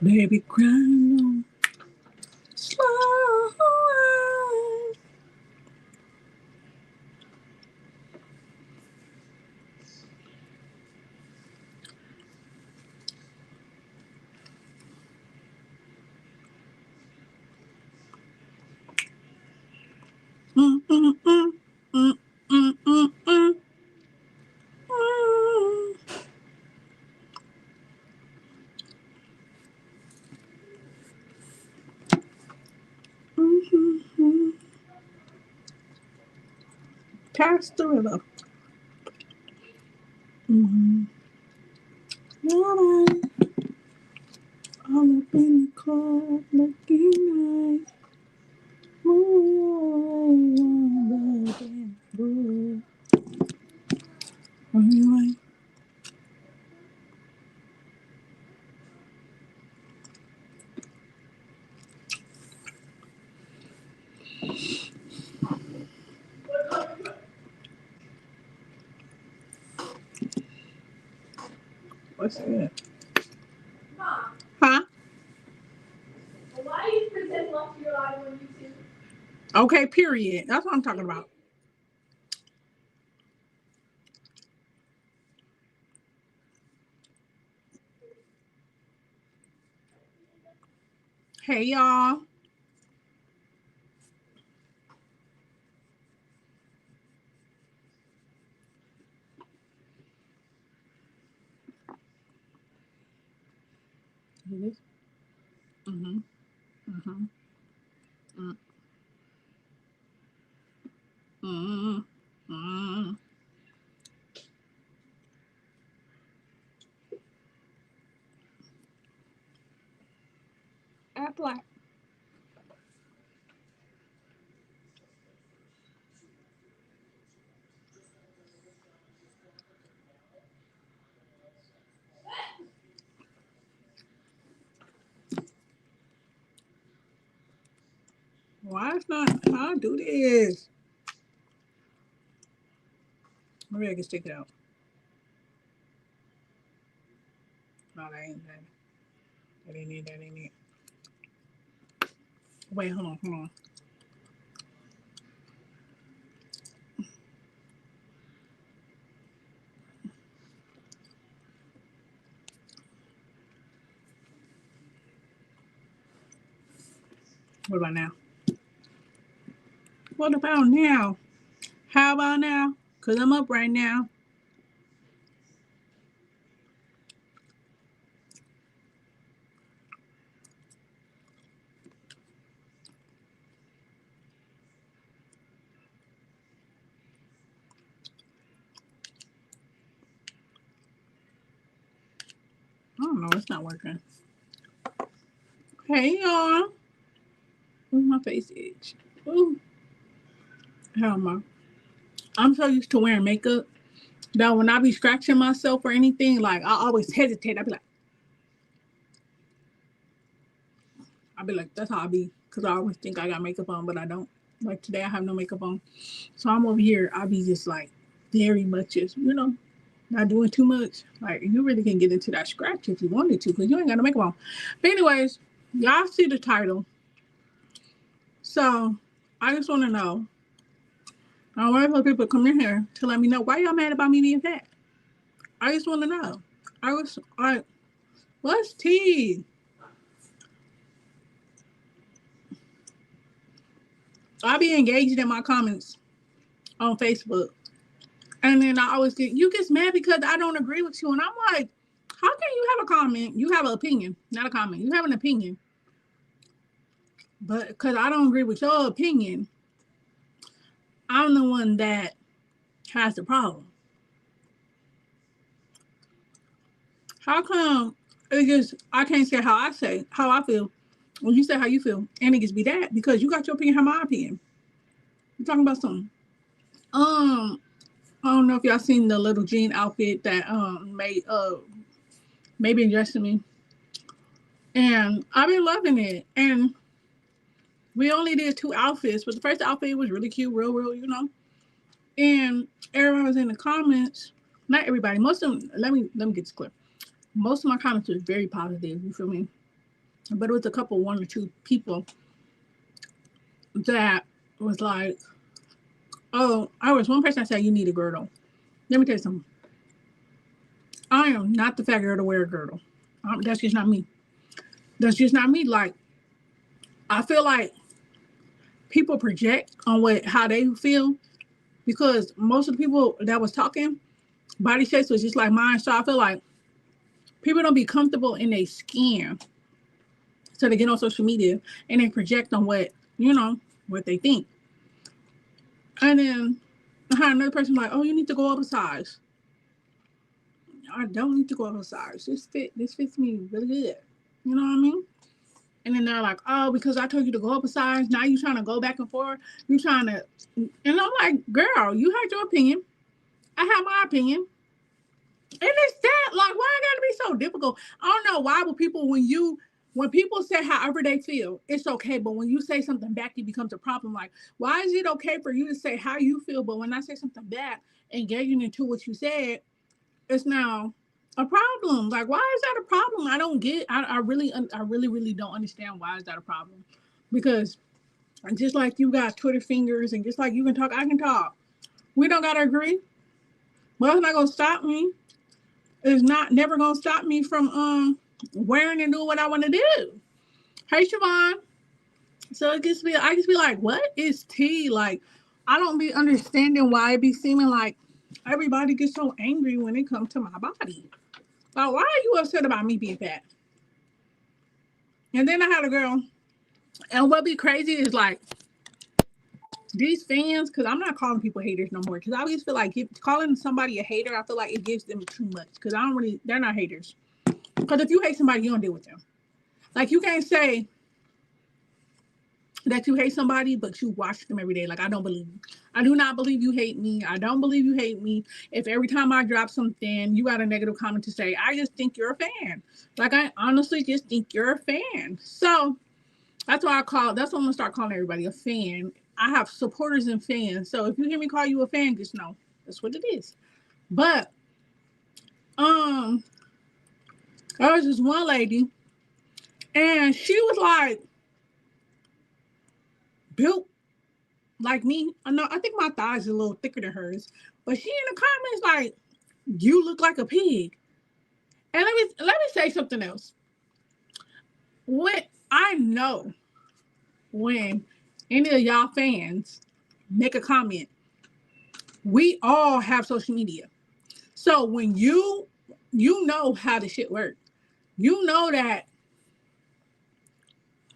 Baby, crying slow. Mm, mm, mm, mm, mm, mm, mm, mm. Mhm. Pass the river. Mm-hmm. All up in the club looking nice. Move on the dance floor. Anyway, what's that? Huh? Why do you present love to your life on YouTube? Okay, period. That's what I'm talking about. Hey, y'all. Mm-hmm. Mm-hmm. Mm-hmm. Mm-hmm. Act like. Why it's not? How I do this? Maybe I can stick it out. No, that ain't that. That ain't it. That ain't it. Wait, hold on, hold on. What about now? What about now? How about now? Cause I'm up right now. I don't know. It's not working. Hey y'all. Where's my face itch? Ooh. Hell no. I'm so used to wearing makeup that when I be scratching myself or anything, like I always hesitate. I be like, that's how I be. Cause I always think I got makeup on, but I don't. Like today I have no makeup on. So I'm over here, I be just like very much just, not doing too much. Like you really can get into that scratch if you wanted to, because you ain't got no makeup on. But anyways, y'all see the title. So I just wanna know. I want for people to come in here to let me know why y'all mad about me being fat. I just wanna know. I was like, what's tea? I be engaged in my comments on Facebook. And then I always you get mad because I don't agree with you. And I'm like, how can you have a comment? You have an opinion, not a comment. You have an opinion. But because I don't agree with your opinion, I'm the one that has the problem. How come it just, I can't say how I feel when you say how you feel, and it just be that because you got your opinion, have my opinion. You're talking about something. I don't know if y'all seen the little jean outfit that made maybe dressing me, and I've been loving it. And we only did two outfits, but the first outfit was really cute, real. And everyone was in the comments. Not everybody. Most of them. Let me get this clear. Most of my comments were very positive. You feel me? but it was a couple, one or two people that was like, oh, I was one person that said you need a girdle. Let me tell you something. I am not the fat girl to wear a girdle. That's just not me. That's just not me. Like, I feel like people project on how they feel because most of the people that was talking, body shapes was just like mine. So I feel like people don't be comfortable in their skin. So they get on social media and they project on what they think. And then I had another person like, oh, you need to go up a size. I don't need to go up a size. This fits me really good. You know what I mean? And then they're like, oh, because I told you to go up a size, now you trying to go back and forth. You trying to, and I'm like, girl, you had your opinion. I have my opinion. And it's that, like, why I gotta be so difficult? I don't know why, but people, when people say however they feel, it's okay. But when you say something back, it becomes a problem. Like, why is it okay for you to say how you feel, but when I say something back, engaging into what you said, it's now a problem. Like, why is that a problem? I don't get. I really, really don't understand why is that a problem. Because just like you got Twitter fingers, and just like you can talk, I can talk. We don't gotta agree. Well, it's not gonna stop me. It's not never gonna stop me from wearing and doing what I want to do. Hey, Siobhan. So I just be like, what is tea? Like, I don't be understanding why it be seeming like everybody gets so angry when it comes to my body. Like, why are you upset about me being fat? And then I had a girl, and what be crazy is like these fans, because I'm not calling people haters no more. Because I always feel like calling somebody a hater, I feel like it gives them too much. Because they're not haters. Because if you hate somebody, you don't deal with them. Like, you can't say that you hate somebody, but you watch them every day. Like, I don't believe you. I do not believe you hate me. I don't believe you hate me. If every time I drop something, you got a negative comment to say, I just think you're a fan. Like, I honestly just think you're a fan. So that's why that's what I'm gonna start calling everybody a fan. I have supporters and fans. So if you hear me call you a fan, just know that's what it is. But there was this one lady, and she was like built like me. I think my thighs are a little thicker than hers. But she in the comments like, you look like a pig. And let me say something else. When I know when any of y'all fans make a comment, we all have social media. So when you know how the shit works, you know that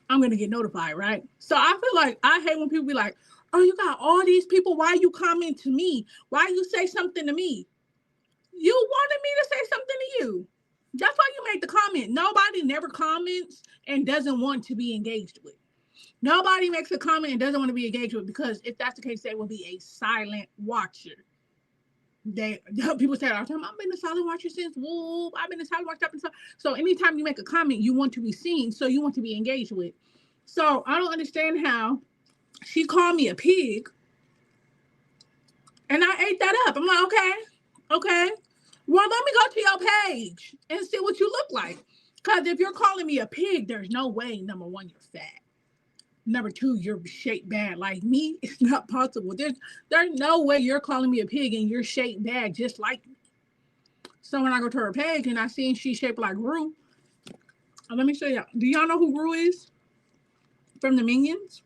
I'm gonna get notified, right? So I feel like I hate when people be like, oh, you got all these people, why you comment to me? Why you say something to me? You wanted me to say something to you. That's why you made the comment. Nobody never comments and doesn't want to be engaged with. Nobody makes a comment and doesn't want to be engaged with, because if that's the case, they will be a silent watcher. People say all the time, I've been a silent watcher since whoop. I've been a silent watcher. So anytime you make a comment, you want to be seen, so you want to be engaged with. So I don't understand how she called me a pig, and I ate that up. I'm like, okay. Well, let me go to your page and see what you look like. Because if you're calling me a pig, there's no way, number one, you're fat. Number two, you're shaped bad like me. It's not possible. There's no way you're calling me a pig and you're shaped bad just like me. So when I go to her page and I see she's shaped like Gru, let me show y'all. Do y'all know who Gru is? From the Minions?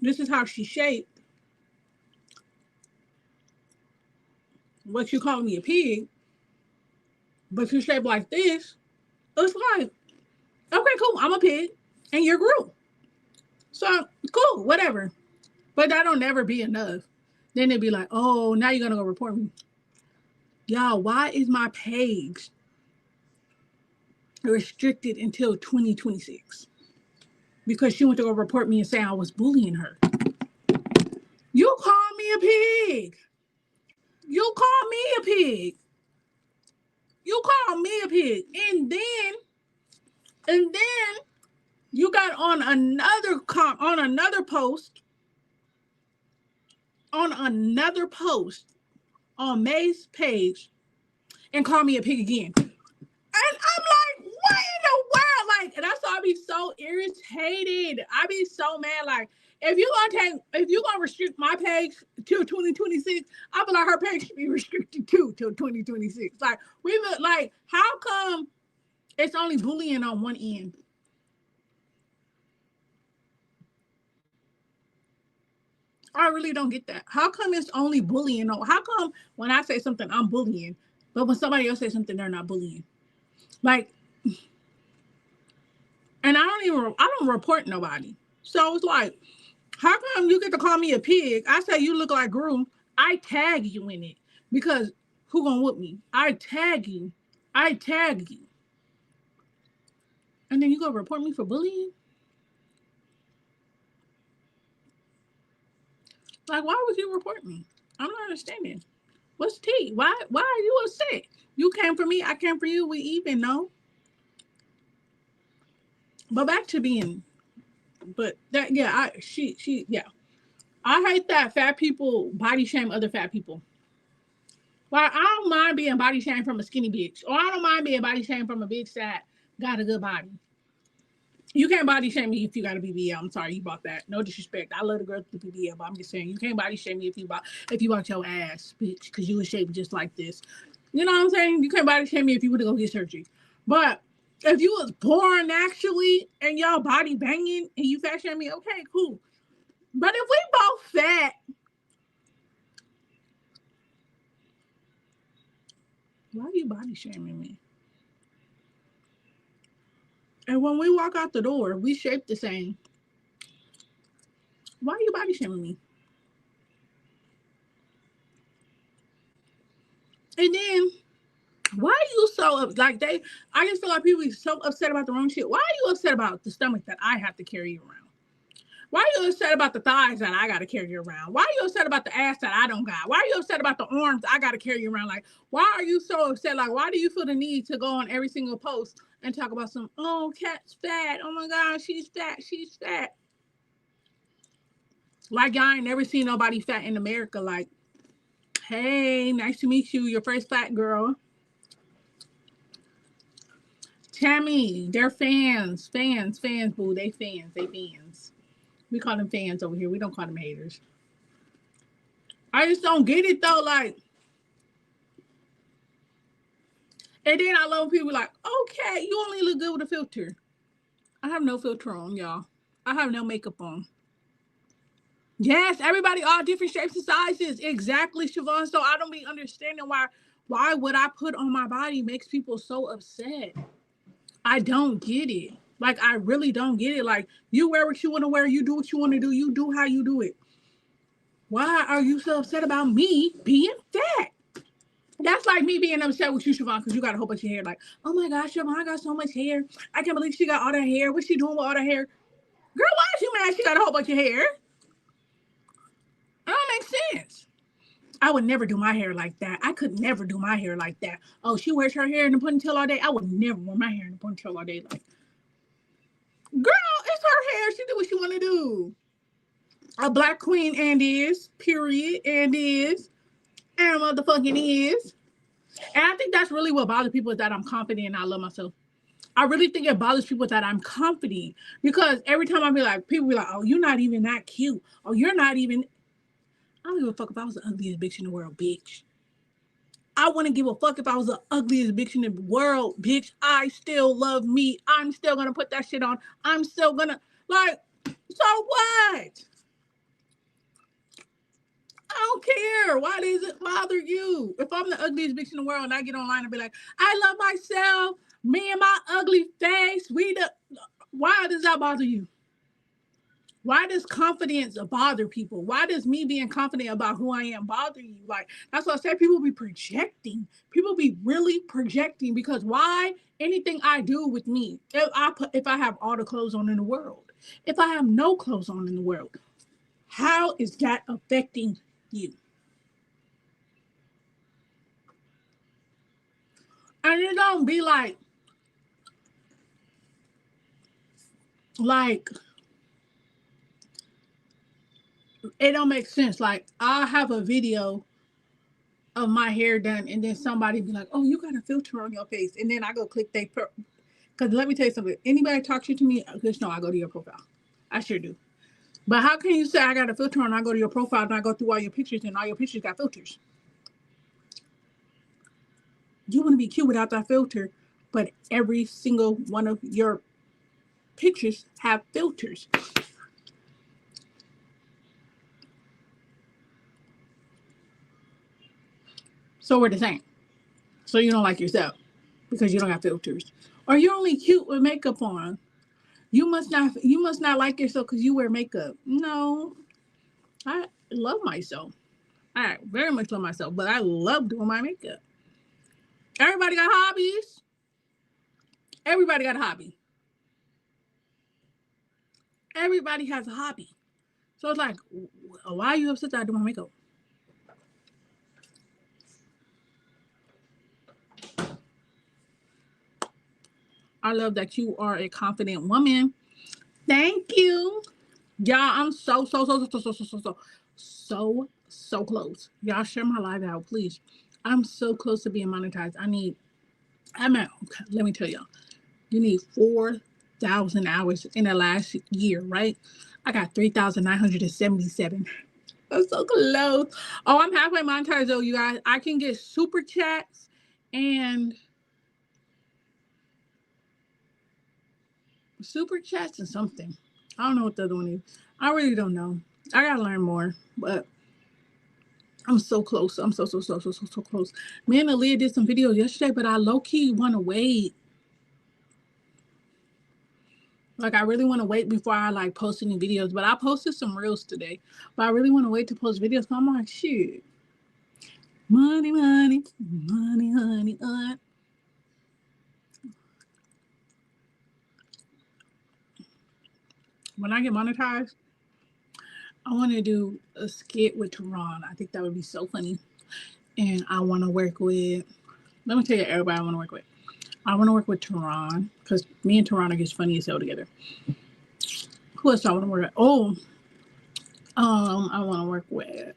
This is how she's shaped. But you calling me a pig, but you're shaped like this. It's like, okay, cool, I'm a pig and you're Gru. So cool, whatever. But that don't never be enough. Then they'd be like, oh, now you're gonna go report me. Y'all, why is my page restricted until 2026? Because she went to go report me and say I was bullying her. You call me a pig. You call me a pig. You call me a pig. And then you got on another post on another post on May's page and call me a pig again. And I'm like, what in the world? Like, and that's why I be so irritated. I be so mad. Like, if you gonna restrict my page till 2026, I feel like her page should be restricted too till 2026. Like, we look like, how come it's only bullying on one end? I really don't get that. How come it's only bullying? How come when I say something, I'm bullying, but when somebody else says something, they're not bullying? Like, and I don't report nobody. So it's like, how come you get to call me a pig? I say you look like Gru. I tag you in it because who gonna whoop me? I tag you. I tag you. And then you gonna report me for bullying? Like, why would you report me? I'm not understanding. What's tea? Why are you upset? You came for me, I came for you, we even know. But back to being, but that, yeah, yeah. I hate that fat people body shame other fat people. Like, I don't mind being body shamed from a skinny bitch, or I don't mind being body shamed from a bitch that got a good body. You can't body shame me if you got a BBL. I'm sorry you bought that. No disrespect. I love the girls with the BBL, but I'm just saying you can't body shame me if you bought your ass, bitch, because you was shaped just like this. You know what I'm saying? You can't body shame me if you would go get surgery. But if you was born naturally and y'all body banging and you fat shame me, okay, cool. But if we both fat, why are you body shaming me? And when we walk out the door, we shape the same. Why are you body shaming me? And then why are you so like they? I just feel like people are so upset about the wrong shit. Why are you upset about the stomach that I have to carry around? Why are you upset about the thighs that I got to carry around? Why are you upset about the ass that I don't got? Why are you upset about the arms I got to carry around? Like, why are you so upset? Like, why do you feel the need to go on every single post and talk about some, oh, Cat's fat. Oh my God, she's fat. She's fat. Like, y'all ain't never seen nobody fat in America. Like, hey, nice to meet you. Your first fat girl. Tammy, they're fans. Fans, boo. They fans. They fans. We call them fans over here. We don't call them haters. I just don't get it though. Like, and then I love people like, okay, you only look good with a filter. I have no filter on, y'all. I have no makeup on. Yes, everybody all different shapes and sizes. Exactly, Siobhan. So I don't be understanding why what I put on my body makes people so upset. I don't get it. Like, I really don't get it. Like, you wear what you want to wear, you do what you want to do, you do how you do it. Why are you so upset about me being fat? That's like me being upset with you, Siobhan, because you got a whole bunch of hair. Like, oh my gosh, Siobhan got so much hair. I can't believe she got all that hair. What's she doing with all that hair? Girl, why is you mad she got a whole bunch of hair? That don't make sense. I would never do my hair like that. I could never do my hair like that. Oh, she wears her hair in a ponytail all day. I would never wear my hair in a ponytail all day. Like, girl, it's her hair. She do what she want to do. A black queen and is, period, and is, and motherfucking is. And I think that's really what bothers people is that I'm confident and I love myself. I really think it bothers people that I'm confident because every time I be like, people be like, oh, you're not even that cute. Oh, you're not even. I don't give a fuck if I was the ugliest bitch in the world, bitch. I wouldn't give a fuck if I was the ugliest bitch in the world, bitch. I still love me. I'm still gonna put that shit on. I'm still gonna like. So what? I don't care. Why does it bother you? If I'm the ugliest bitch in the world and I get online and be like, I love myself, me and my ugly face, why does that bother you? Why does confidence bother people? Why does me being confident about who I am bother you? Like, that's what I said. People be projecting. People be really projecting because why? Anything I do with me, if I have all the clothes on in the world, if I have no clothes on in the world, how is that affecting you? And it don't be like It don't make sense. Like I have a video of my hair done, and then somebody be like, "Oh, you got a filter on your face," and then I go click they. Because let me tell you something. Anybody talk shit to me, just know I go to your profile. I sure do. But how can you say I got a filter on? I go to your profile and I go through all your pictures, and all your pictures got filters. You want to be cute without that filter, but every single one of your pictures have filters. So we're the same. So you don't like yourself because you don't have filters, or you're only cute with makeup on. You must not like yourself because you wear makeup. No, I love myself. I very much love myself, but I love doing my makeup. Everybody got hobbies. Everybody got a hobby. Everybody has a hobby. So it's like, why are you upset that I do my makeup? I love that you are a confident woman. Thank you. Y'all, I'm so close. Y'all share my live out, please. I'm so close to being monetized. I'm at, okay, let me tell y'all, you need 4,000 hours in the last year, right? I got 3,977. I'm so close. Oh, I'm halfway monetized though, you guys. I can get super chats and something. I don't know what the other one is. I really don't know. I gotta learn more, but I'm so close. I'm so close. Me and Aaliyah did some videos yesterday, but I low key want to wait. Like I really want to wait before I like post any videos. But I posted some reels today. But I really want to wait to post videos. So I'm like, shit. Money, money, money, honey, When I get monetized, I want to do a skit with Teron. I think that would be so funny. And I want to work with, let me tell you everybody I want to work with. I want to work with Teron because me and Teron are just funny as hell together. Who else I want to work with? Oh, I want to work with.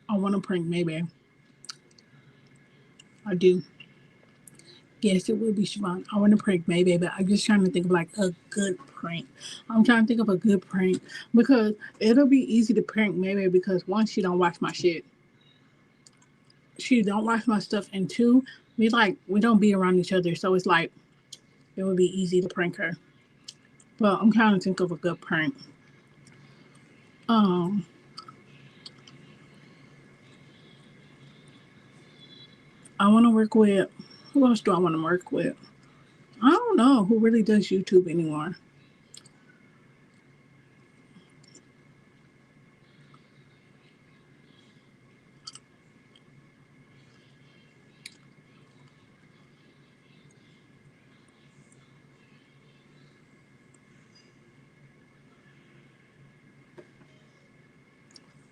I want to prank maybe. I do. Yes, it will be Siobhan. I want to prank maybe, but I'm just trying to think of like a good prank. I'm trying to think of a good prank because it'll be easy to prank maybe because one, she don't watch my shit. She don't watch my stuff, and two, we don't be around each other, so it's like it would be easy to prank her. But I'm trying to think of a good prank. Um, I want to work with. Who else do I want to work with? I don't know who really does YouTube anymore.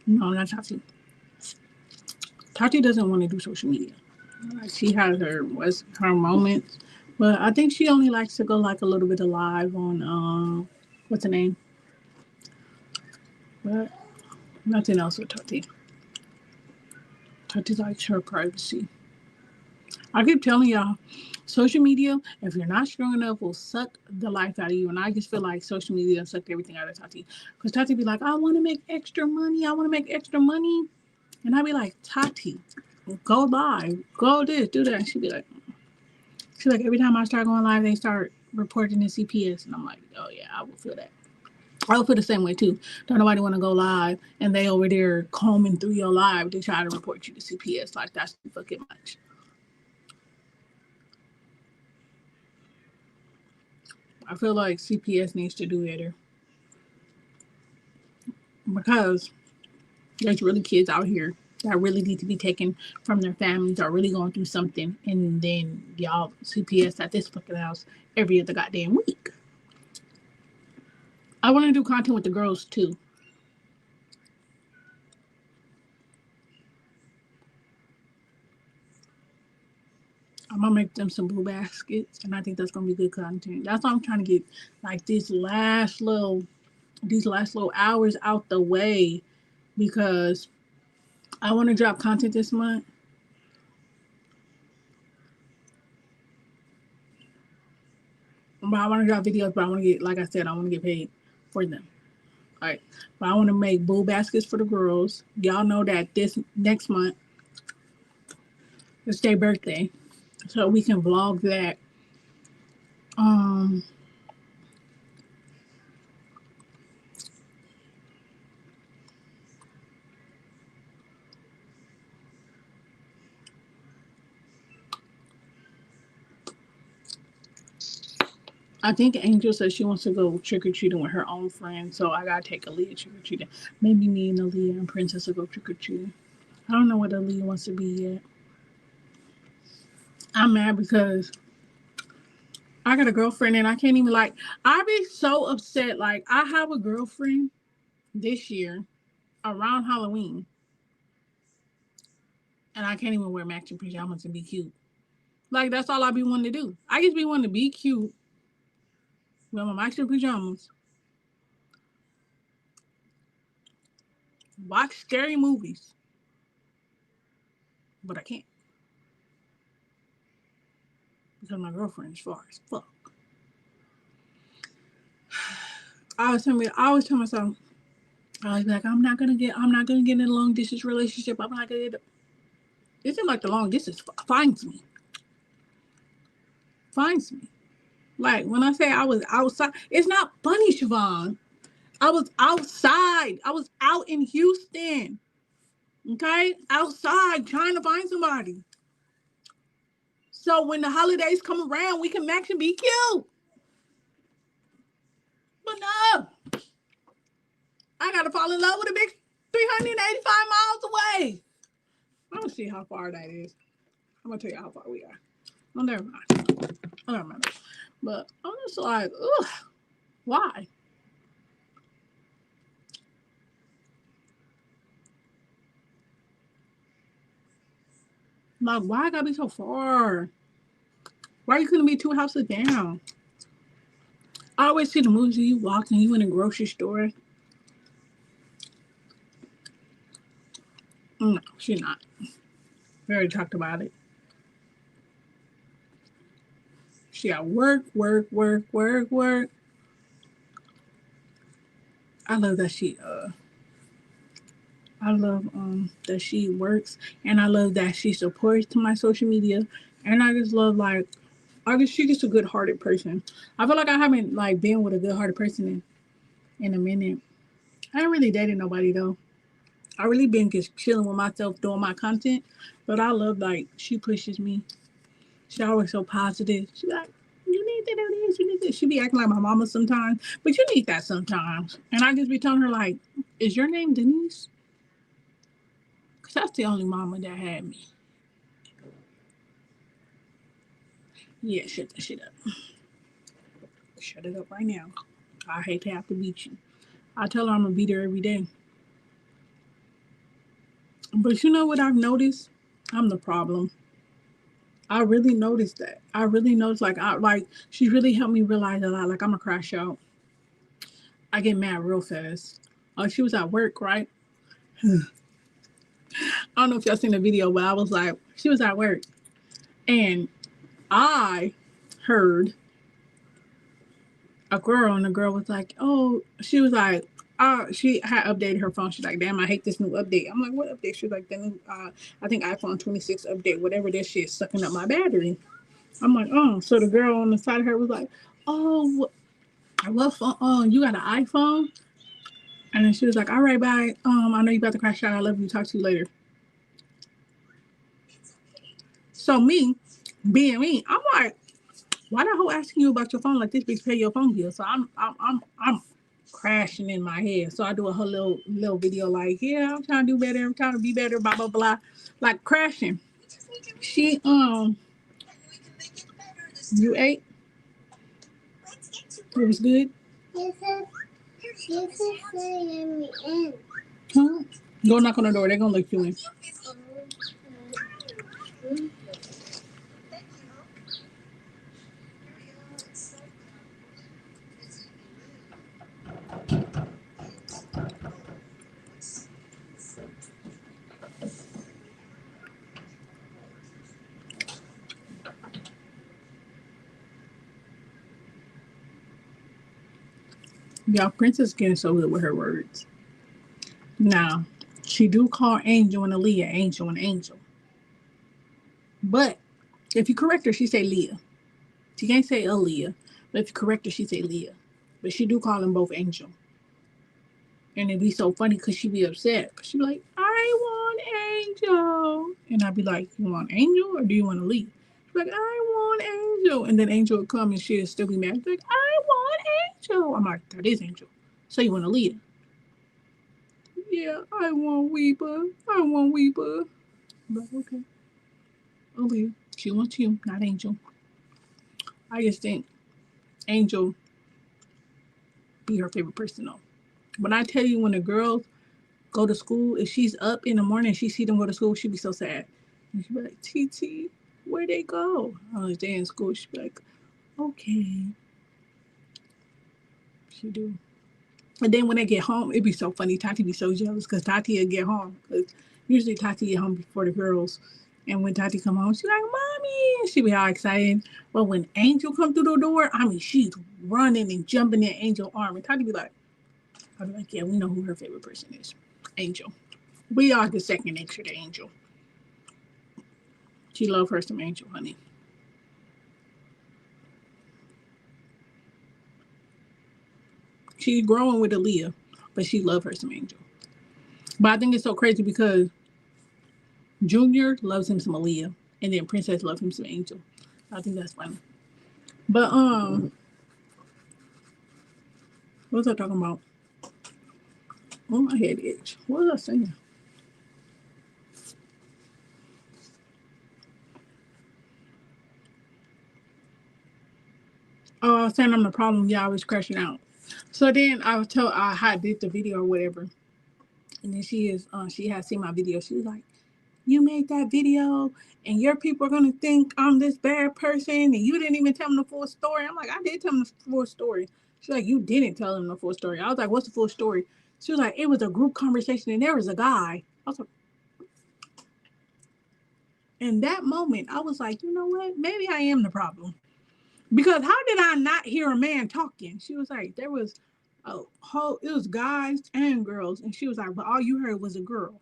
No, not Tati. Tati doesn't want to do social media. She has her moments, but I think she only likes to go like a little bit of live on what's the name? But nothing else with Tati. Tati likes her privacy. I keep telling y'all, social media, if you're not strong enough, will suck the life out of you. And I just feel like social media sucked everything out of Tati. Because Tati be like, I want to make extra money. I want to make extra money. And I be like, Tati, go live. Go this, do that. And she's like, every time I start going live, they start reporting the CPS. And I'm like, oh yeah, I will feel that. I will feel the same way too. Don't nobody want to go live and they over there combing through your live to try to report you to CPS. Like that's too fucking much. I feel like CPS needs to do better because there's really kids out here that really need to be taken from their families or really going through something, and then y'all CPS at this fucking house every other goddamn week. I want to do content with the girls too. I'm gonna make them some blue baskets, and I think that's gonna be good content. That's why I'm trying to get like these last little hours out the way because I want to drop content this month. But I want to drop videos, but I want to get, like I said, I want to get paid for them. All right. But I want to make blue baskets for the girls. Y'all know that this next month is their birthday, so we can vlog that. Um, I think Angel said she wants to go trick or treating with her own friends, so I gotta take Aaliyah trick or treating. Maybe me and Aaliyah and Princess will go trick or treating. I don't know what Aaliyah wants to be yet. I'm mad because I got a girlfriend and I can't even like. I be so upset. Like I have a girlfriend this year around Halloween, and I can't even wear matching pajamas and be cute. Like that's all I be wanting to do. I just be wanting to be cute, wear my matching pajamas, watch scary movies, but I can't because my girlfriend is far as fuck. I always tell myself, I was like, I'm not gonna get in a long distance relationship. I'm not gonna get. It seems like the long distance finds me. Finds me. Like when I say I was outside, it's not funny, Siobhan. I was outside. I was out in Houston. Okay? Outside trying to find somebody. So when the holidays come around, we can match and be cute. But no. I gotta fall in love with a big 385 miles away. I'm gonna see how far that is. I'm gonna tell you how far we are. Oh, never mind. Oh, never mind. But I'm just like, ugh, why? Like, why I gotta be so far? Why you couldn't be 2 houses down? I always see the movies you walk and you in a grocery store. No, she's not. We already talked about it. She got work. I love that that she works, and I love that she supports my social media, and I just love like I guess she's just a good hearted person. I feel like I haven't like been with a good hearted person in a minute. I ain't really dated nobody though. I really been just chilling with myself doing my content, but I love like she pushes me. She always so positive. She like, you need to do this, you need this. She be acting like my mama sometimes, but you need that sometimes. And I just be telling her like, is your name Denise? Cause that's the only mama that had me. Yeah, shut that shit up. Shut it up right now. I hate to have to beat you. I tell her I'm gonna beat her every day. But you know what I've noticed? I'm the problem. I really noticed that. I really noticed like she really helped me realize a lot. Like I'm a crash out. I get mad real fast. Oh, she was at work, right? I don't know if y'all seen the video, but I was like, she was at work. And I heard a girl, and the girl was like, oh, she was like, she had updated her phone. She's like, damn, I hate this new update. I'm like, what update? She's like, the new, I think iPhone 26 update, whatever this shit sucking up my battery. I'm like, oh, so the girl on the side of her was like, oh, what phone? Oh, you got an iPhone? And then she was like, all right, bye. I know you about to crash out. I love you. Talk to you later. So me, being me, I'm like, why the hoe asking you about your phone like this bitch pay your phone bill? So I'm crashing in my head. So I do a whole little video like, yeah, I'm trying to do better. I'm trying to be better. Blah blah blah, like crashing. She you ate? It was good. Huh? Go knock on the door. They're gonna let you in. Y'all, Princess getting so good with her words. Now, she do call Angel and Aaliyah Angel and Angel. But if you correct her, she say Leah. She can't say Aaliyah. But if you correct her, she say Leah. But she do call them both Angel. And it'd be so funny because she be upset. Cause she be like, I want Angel. And I'd be like, you want Angel or do you want to leave? She's like, I want Angel. And then Angel would come and she'd still be mad. She's like, I want Angel. I'm like, that is Angel. So you want to leave? Yeah, I want Weeper. I want Weeper. But okay. Aaliyah. She wants you, not Angel. I just think Angel be her favorite person though. When I tell you when the girls go to school, if she's up in the morning, she see them go to school, she be so sad. And she be like, TT, where they go? Oh, they in school. She be like, okay. She do. And then when they get home, it be so funny. Tati be so jealous because Tati will get home. Because usually Tati get home before the girls. And when Tati come home, she like, Mommy. And she be all excited. But when Angel come through the door, I mean, she's running and jumping in Angel's arm. And Tati be like, I'll be like, yeah, we know who her favorite person is. Angel. We are the second nature to Angel. She love her some Angel, honey. She's growing with Aaliyah, but she love her some Angel. But I think it's so crazy because Junior loves him some Aaliyah, and then Princess loves him some Angel. I think that's funny. But what was I talking about? Oh, my head itch. What was I saying? Oh, I was saying I'm the problem. Yeah, I was crashing out. So then I was told I had did the video or whatever, and then she had seen my video. She was like, "You made that video, and your people are gonna think I'm this bad person, and you didn't even tell them the full story." I'm like, "I did tell them the full story." She's like, "You didn't tell them the full story." I was like, "What's the full story?" She was like, "It was a group conversation, and there was a guy." I was like, in that moment, I was like, "You know what? Maybe I am the problem." Because how did I not hear a man talking? She was like, there was a whole, it was guys and girls. And she was like, but all you heard was a girl.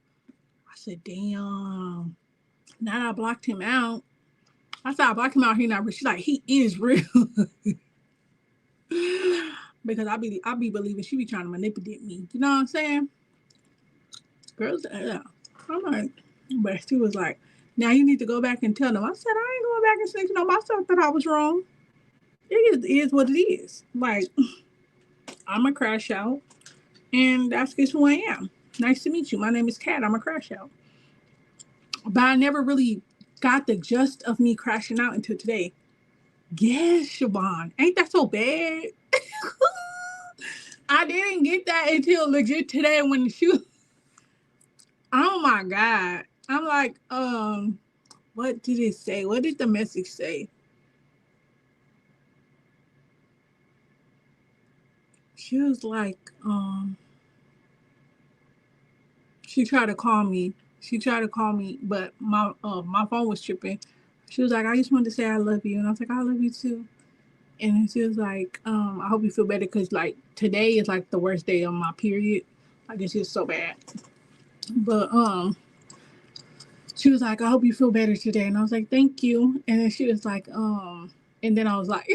I said, damn. Now I blocked him out. I said, I blocked him out. He not real. She's like, he is real. Because I be believing she be trying to manipulate me. You know what I'm saying? Girls, yeah. I'm like, but she was like, now you need to go back and tell them. I said, I ain't going back and say, myself that I was wrong. It is what it is. Like, I'm a crash out, and that's just who I am. Nice to meet you. My name is Kat. I'm a crash out. But I never really got the gist of me crashing out until today. Yes, Siobhan. Ain't that so bad? I didn't get that until legit today when the shoe. Oh my God. I'm like, what did it say? What did the message say? She was like, she tried to call me. She tried to call me, but my phone was tripping. She was like, I just wanted to say I love you. And I was like, I love you too. And then she was like, I hope you feel better because like today is like the worst day of my period. Like it's just so bad. But she was like, I hope you feel better today. And I was like, thank you. And then she was like, and then I was like,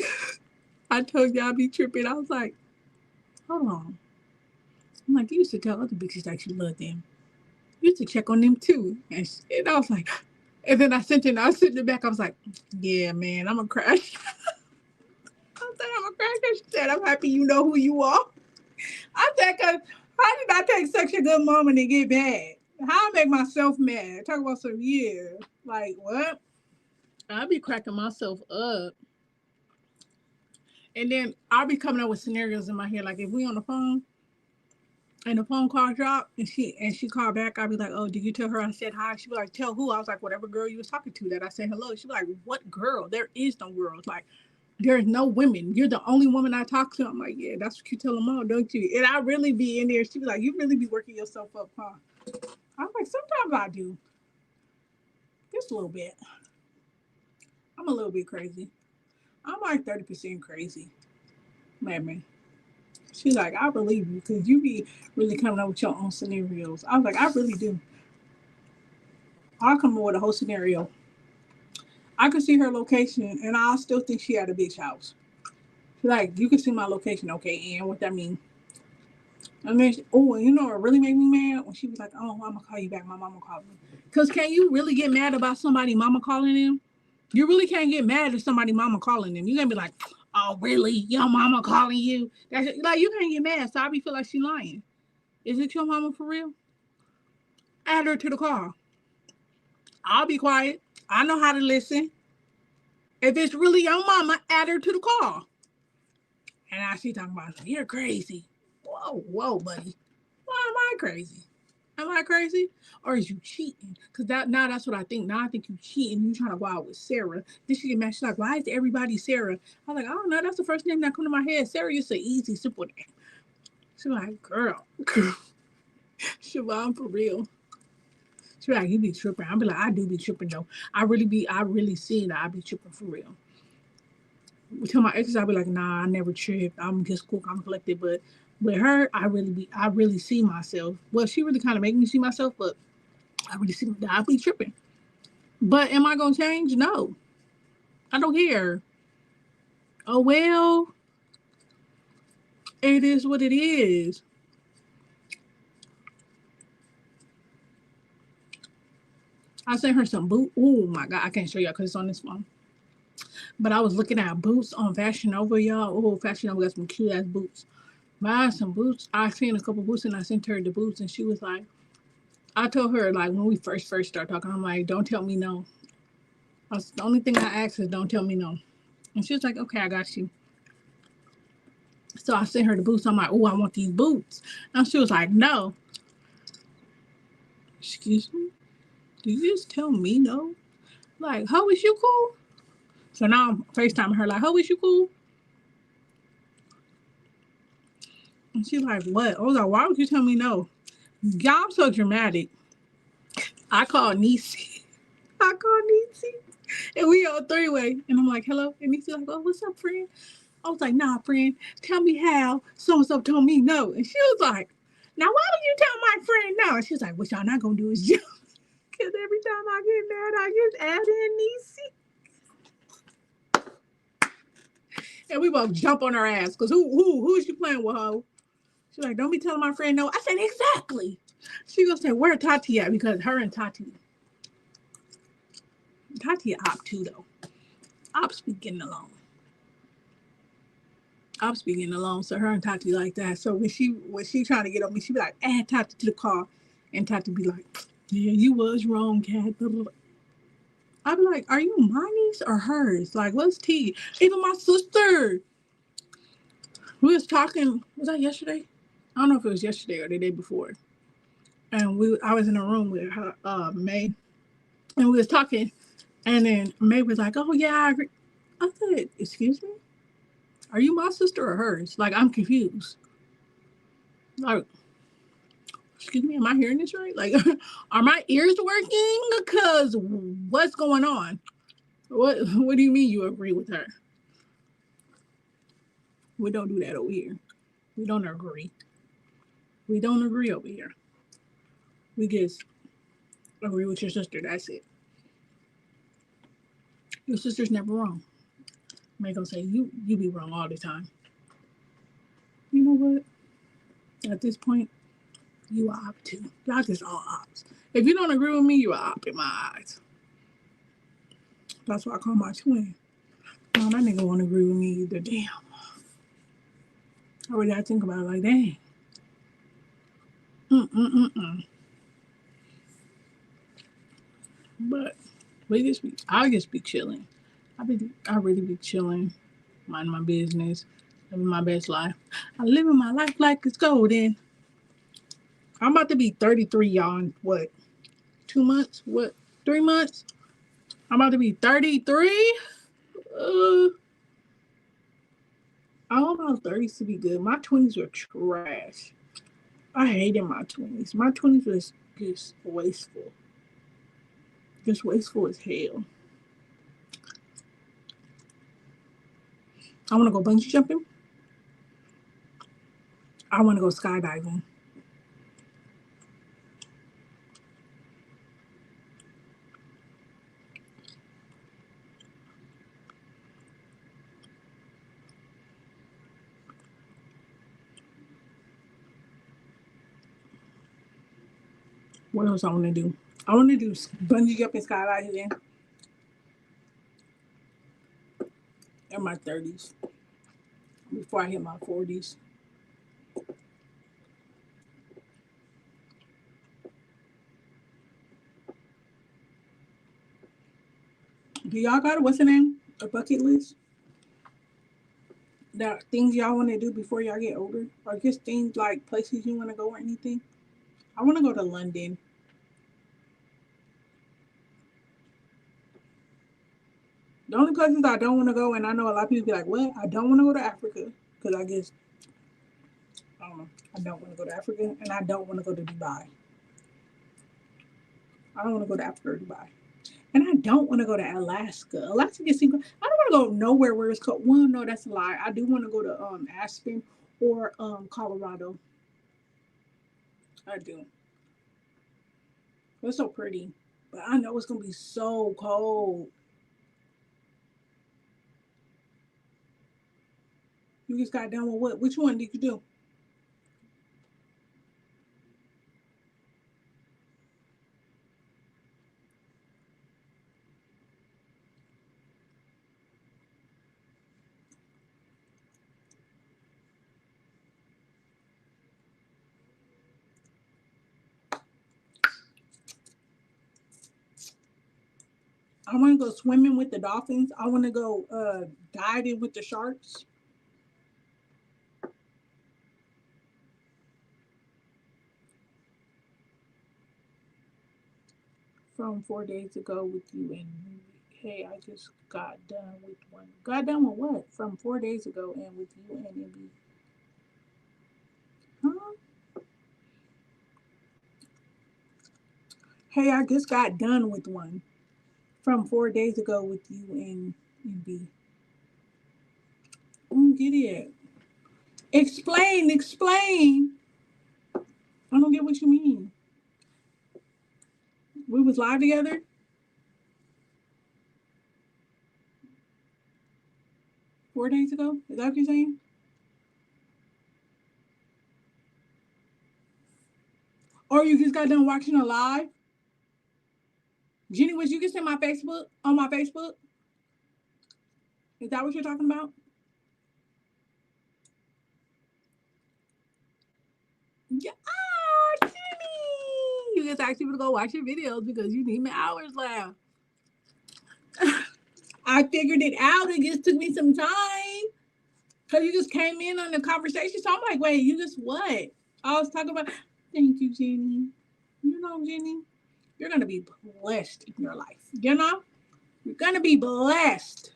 I told you I'd be tripping. I was like, hold on. I'm like, you used to tell other bitches that you love them. You used to check on them too. And I was like, and then I sent it back. I was like, yeah, man, I'm a crash. I said, I'm a crash. She said, I'm happy you know who you are. I said, cause how did I take such a good moment and get bad? How I make myself mad? Talk about some years. Like what? I'll be cracking myself up. And then I'll be coming up with scenarios in my head. Like if we on the phone and the phone call dropped and she called back, I'll be like, oh, did you tell her I said hi? She'd be like, tell who? I was like, whatever girl you was talking to that I said hello. She'd be like, what girl? There is no girls. Like there's no women. You're the only woman I talk to. I'm like, yeah, that's what you tell them all, don't you? And I really be in there. She'd be like, you really be working yourself up, huh? I'm like, sometimes I do. Just a little bit. I'm a little bit crazy. I'm like 30% crazy. Maybe. She's like, I believe you because you be really coming up with your own scenarios. I was like, I really do. I'll come up with a whole scenario. I could see her location and I still think she had a bitch house. She's like, you can see my location. Okay, and what that mean? And then, oh, you know what really made me mad? When she was like, oh, I'm going to call you back. My mama called me. Because can you really get mad about somebody mama calling them? You really can't get mad at somebody mama calling them. You're going to be like, oh, really? Your mama calling you? That's like, you can't get mad. So I be feel like she lying. Is it your mama for real? Add her to the call. I'll be quiet. I know how to listen. If it's really your mama, add her to the call. And now she talking about, you're crazy. Whoa, whoa, buddy. Why am I crazy? Am I crazy? Or is you cheating? Because that's what I think. Now I think you cheating. You trying to go out with Sarah. Then she get mad. She's like, why is everybody Sarah? I'm like, I don't know. That's the first name that come to my head. Sarah is an easy, simple name. She's like, girl. Siobhan, for real. She's like, you be tripping. I'll be like, I do be tripping though. I really see that I be tripping for real. Tell my exes, I'll be like, nah, I never tripped. I'm just cool, I'm collected. But with her, I really see myself. Well, she really kind of make me see myself, but I really see that I be tripping. But am I gonna change? No, I don't care. Oh well, it is what it is. I sent her some boot. Oh my god, I can't show y'all because it's on this phone. But I was looking at boots on Fashion Nova, y'all. Oh, Fashion Nova got some cute ass boots. Buy some boots. I seen a couple boots and I sent her the boots and she was like, I told her like when we first started talking, I'm like, don't tell me no. The only thing I asked is don't tell me no. And she was like, okay, I got you. So I sent her the boots. I'm like, oh, I want these boots. And she was like, no. Excuse me? Did you just tell me no? Like, how is you cool? So now I'm FaceTiming her like, how is you cool? And she's like, what? I was like, why would you tell me no? Y'all, I'm so dramatic. I called Niecy. And we on three-way. And I'm like, hello? And Niecy like, oh, what's up, friend? I was like, nah, friend, tell me how so-and-so told me no. And she was like, now why would you tell my friend no? And she was like, what y'all not gonna do is you. Because every time I get mad, I just add in Niecy. And we both jump on her ass. Because who is she playing with, ho? She's like, don't be telling my friend no. I said, exactly. She gonna say, where Tati at? Because her and Tati op too, though. Ops be getting along. So her and Tati like that. So when she trying to get on me, she be like, add Tati to the car. And Tati be like, yeah, you was wrong, Kat. I be like, are you my niece or hers? Like, what's tea? Even my sister. We was talking, was that yesterday? I don't know if it was yesterday or the day before. And I was in a room with her, May. And we was talking. And then May was like, oh, yeah, I agree. I said, excuse me? Are you my sister or hers? Like, I'm confused. Like, excuse me, am I hearing this right? Like, are my ears working? Because what's going on? What do you mean you agree with her? We don't do that over here. We don't agree. We don't agree over here. We just agree with your sister. That's it. Your sister's never wrong. May gonna say you be wrong all the time. You know what? At this point, you are op too. Y'all just all ops. If you don't agree with me, you're op in my eyes. That's why I call my twin. No, that nigga won't agree with me either. Damn. I really gotta think about it like, dang. But I just be chilling. I really be chilling, mind my business, living my best life. I'm living my life like it's golden. I'm about to be 33, y'all, in what, 2 months? What, 3 months? I'm about to be 33. I want my 30s to be good. My 20s were trash. I hated my 20s. My 20s was just wasteful. Just wasteful as hell. I want to go bungee jumping. I want to go skydiving. What else I want to do? I want to do bungee jumping, skydiving in my 30s before I hit my 40s. Do y'all got what's the name? A bucket list? That things y'all want to do before y'all get older, or just things like places you want to go or anything. I want to go to London. The only places I don't want to go, and I know a lot of people be like, "What? I don't want to go to Africa," because I guess I don't know. I don't want to go to Africa, and I don't want to go to Dubai. I don't want to go to Africa or Dubai, and I don't want to go to Alaska. Alaska gets I don't want to go nowhere where it's cold. Well, no, that's a lie. I do want to go to Aspen or Colorado. I do. It's so pretty, but I know it's gonna be so cold. You just got done with what? Which one did you do? I want to go swimming with the dolphins. I want to go diving with the sharks. From 4 days ago with you and hey, I just got done with one. Got done with what? From 4 days ago and with you and MB. Huh? Hey, I just got done with one. From 4 days ago with you and MB. Get it. Explain, explain. I don't get what you mean. We was live together 4 days ago. Is that what you're saying? Or you just got done watching a live? Jenny, was you just in my Facebook on my Facebook? Is that what you're talking about? Yeah. Ah, Jenny! You just asked people to go watch your videos because you need my hours left. I figured it out. It just took me some time. Because you just came in on the conversation. So I'm like, wait, you just what? I was talking about, thank you, Jenny. You know, Jenny, you're going to be blessed in your life. You know? You're going to be blessed.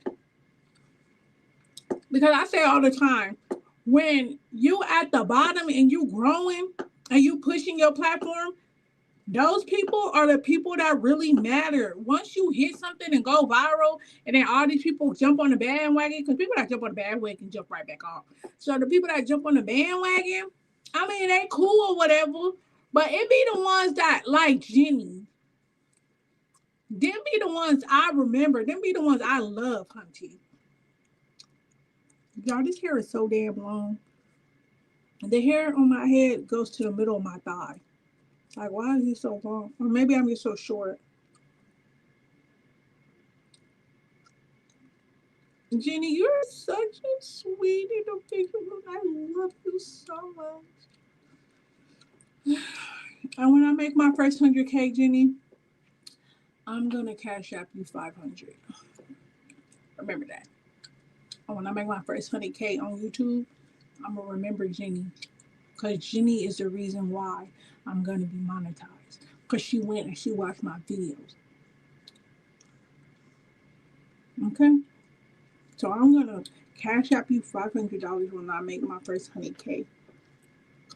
Because I say all the time, when you at the bottom and you growing and you pushing your platform, those people are the people that really matter. Once you hit something and go viral, and then all these people jump on the bandwagon, because people that jump on the bandwagon can jump right back off. So the people that jump on the bandwagon, I mean, they cool or whatever, but it be the ones that like Jenny. Them be the ones I remember. Them be the ones I love, Hunty. Y'all, this hair is so damn long. The hair on my head goes to the middle of my thigh. Like, why is he so long? Or maybe I'm just so short. Jenny, you're such a sweet individual. I love you so much. And when I make my first 100K, Jenny, I'm gonna cash app you 500. Remember that. And when I make my first 100K on YouTube, I'm gonna remember Jenny, because Jenny is the reason why I'm gonna be monetized. Because she went and she watched my videos. Okay. So I'm gonna cash app you $500 when I make my first 100K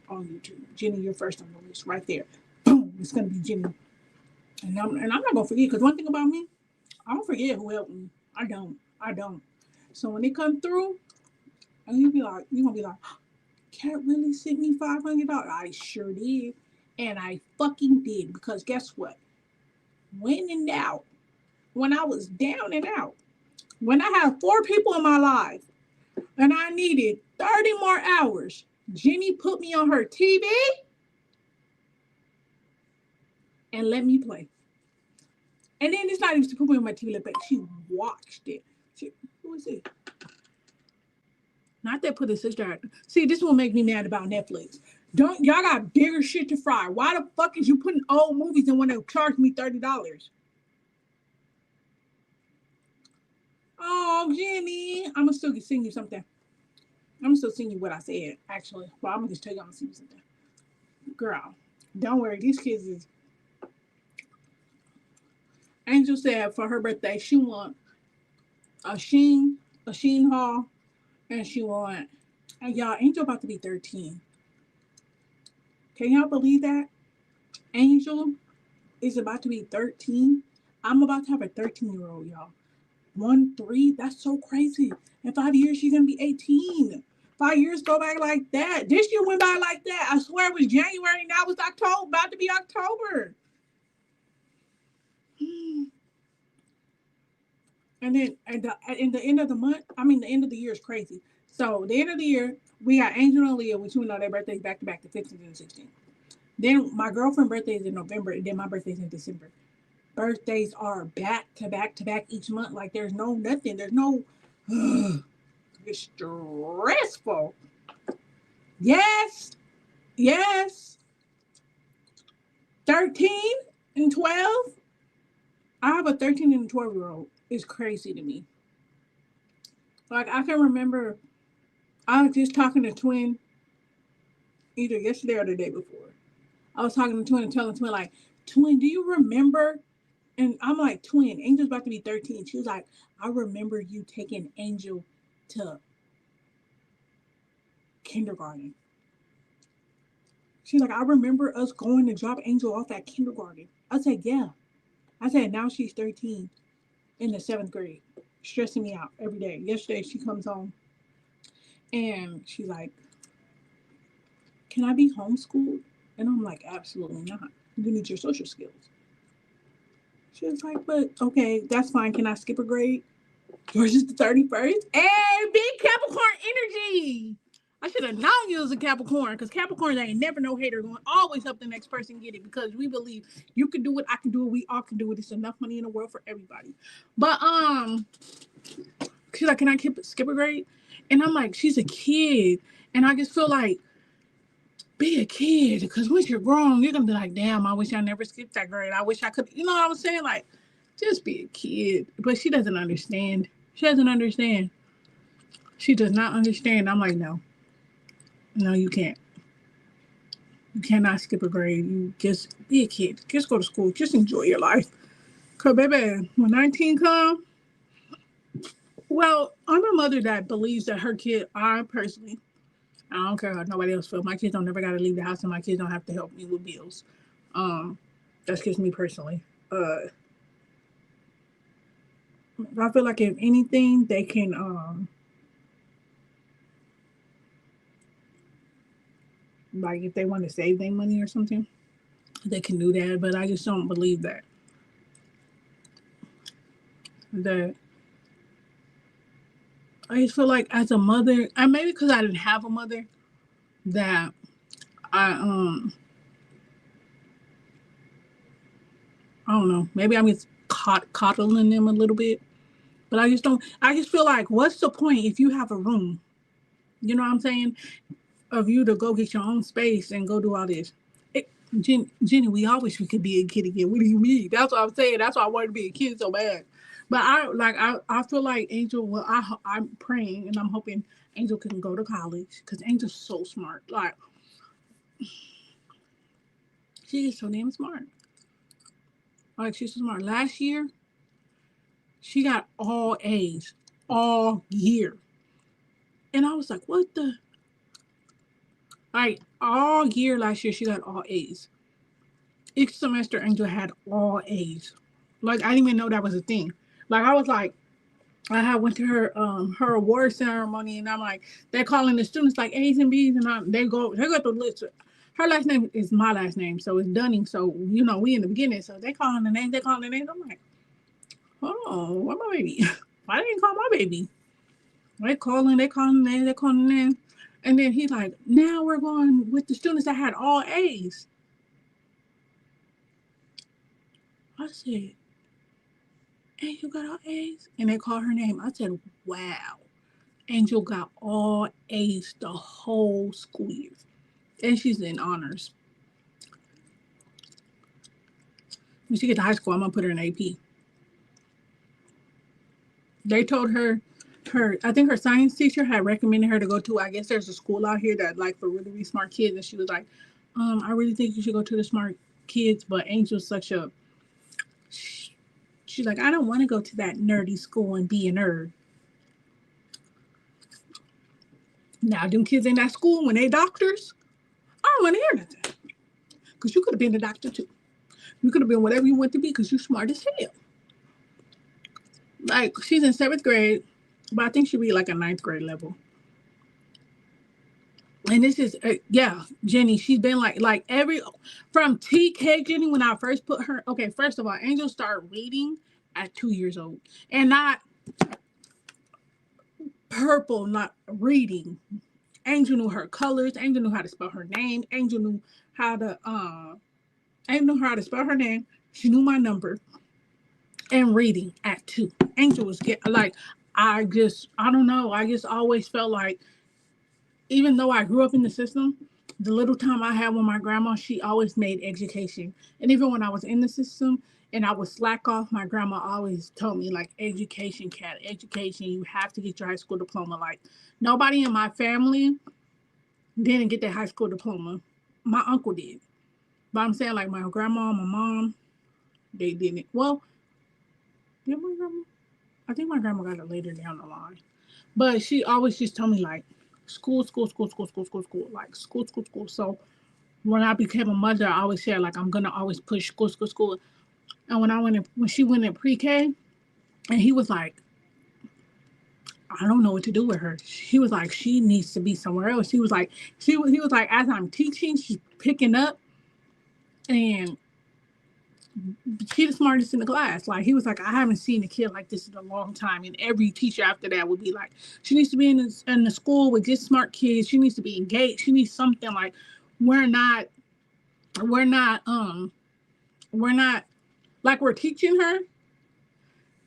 on YouTube. Jenny, you're first on the list right there. Boom, it's gonna be Jenny. And I'm not gonna forget, because one thing about me, I don't forget who helped me. I don't. So when they come through, and you're gonna be like, Cat really sent me $500. I sure did. And I fucking did. Because guess what? When in doubt, when I was down and out, when I had 4 people in my life and I needed 30 more hours, Jenny put me on her TV and let me play. And then it's not even to put me on my TV, but she watched it. Who was it? Not that put a sister out. See, this will make me mad about Netflix. Don't y'all got bigger shit to fry? Why the fuck is you putting old movies and want to charge me $30? Oh, Jenny, I'm gonna still sing you something. I'm gonna still sing you what I said. Actually, well, I'm gonna just tell you I'm gonna sing you something. Girl, don't worry. These kids is. Angel said for her birthday she want a Sheen haul, and she want. And y'all, Angel about to be 13. Can y'all believe that? Angel is about to be 13. I'm about to have a 13-year-old, y'all. 1-3. That's so crazy. In 5 years, she's gonna be 18. 5 years go by like that. This year went by like that. I swear it was January. Now it's October. About to be October. And then in the end of the month, the end of the year is crazy. So the end of the year, we got Angel and Leah, which we know their birthdays back to back, the 15th and the 16th. Then my girlfriend's birthday is in November, and then my birthday's in December. Birthdays are back to back to back each month. Like there's no nothing. There's no. It's stressful. Yes. 13 and 12. I have a 13 and 12-year-old. It's crazy to me. Like I can remember, I was just talking to Twin either yesterday or the day before. I was talking to Twin and telling Twin like, Twin, do you remember? And I'm like, Twin, Angel's about to be 13. She was like, I remember you taking Angel to kindergarten. She's like, I remember us going to drop Angel off at kindergarten. I said, yeah. I said, now she's 13 in the 7th grade, stressing me out every day. Yesterday, she comes home and she's like, can I be homeschooled? And I'm like, absolutely not. You need your social skills. She was like, but okay, that's fine. Can I skip a grade? Yours is the 31st. Hey, big Capricorn energy. I should have known you was a Capricorn, because Capricorns ain't never no hater, going always help the next person get it, because we believe you can do it, I can do it, we all can do it. It's enough money in the world for everybody. But she's like, can I skip a grade? And I'm like, she's a kid, and I just feel like, be a kid, because once you're grown, you're gonna be like, damn, I wish I never skipped that grade. I wish I could, you know what I'm saying? Like, just be a kid. But she doesn't understand. She doesn't understand. She does not understand. I'm like, no, you can't. You cannot skip a grade. You just be a kid. Just go to school. Just enjoy your life. Cause baby, when 19 come, well, I'm a mother that believes that her kid, I don't care how nobody else feels. My kids don't never got to leave the house, and my kids don't have to help me with bills. That's just me personally. I feel like if anything, they can like if they want to save their money or something, they can do that. But I just don't believe that. I just feel like as a mother, and maybe because I didn't have a mother, that I don't know. Maybe I'm just coddling them a little bit. But I just feel like, what's the point if you have a room? You know what I'm saying? Of you to go get your own space and go do all this. Jenny, we could be a kid again. What do you mean? That's what I'm saying. That's why I wanted to be a kid so bad. But I feel like Angel, well, I'm praying and I'm hoping Angel can go to college, because Angel's so smart. Like, she is so damn smart. Like, she's so smart. Last year, she got all A's all year. And I was like, what the? Like, all year last year, she got all A's. Each semester, Angel had all A's. Like, I didn't even know that was a thing. Like, I was like, I had went to her award ceremony, and I'm like, they're calling the students like A's and B's, and they go the list. Her last name is my last name, so it's Dunning. So we in the beginning, so they calling the names, they calling the names. I'm like, oh, what my baby? Why they didn't call my baby? They calling the names, they calling the names, and then he's like, now we're going with the students that had all A's. I said, Angel got all A's, and they called her name. I said, wow. Angel got all A's the whole school year. And she's in honors. When she gets to high school, I'm going to put her in AP. They told her, I think her science teacher had recommended her to go to, I guess there's a school out here that like for really, really smart kids. And she was like, I really think you should go to the smart kids. But Angel's such a, she's like, I don't want to go to that nerdy school and be a nerd. Now, them kids in that school, when they doctors, I don't want to hear nothing. Because you could have been a doctor too. You could have been whatever you want to be because you're smart as hell. Like, she's in 7th grade, but I think she'll be like a 9th grade level. And this is, Jenny, she's been like from TK, Jenny, when I first put her, okay, first of all, Angel started reading at 2 years old. And not purple, not reading. Angel knew her colors. Angel knew how to spell her name. Angel knew how to spell her name. She knew my number. And reading at 2. Angel was I don't know. I just always felt like, even though I grew up in the system, the little time I had with my grandma, she always made education. And even when I was in the system and I would slack off, my grandma always told me, like, education, cat, education. You have to get your high school diploma. Like, nobody in my family didn't get their high school diploma. My uncle did. But I'm saying, like, my grandma, my mom, they didn't. Well, did my grandma? I think my grandma got it later down the line. But she always just told me, like, school, school, school, school, school, school, school, like school, school, school. So when I became a mother, I always said, like, I'm gonna always push school, school, school. And when she went in pre-K, and he was like, I don't know what to do with her. He was like, she needs to be somewhere else. He was like, he was like, as I'm teaching, she's picking up, and she's the smartest in the class. Like, he was like, I haven't seen a kid like this in a long time. And every teacher after that would be like, she needs to be in the school with just smart kids. She needs to be engaged. She needs something. Like, we're not like, we're teaching her,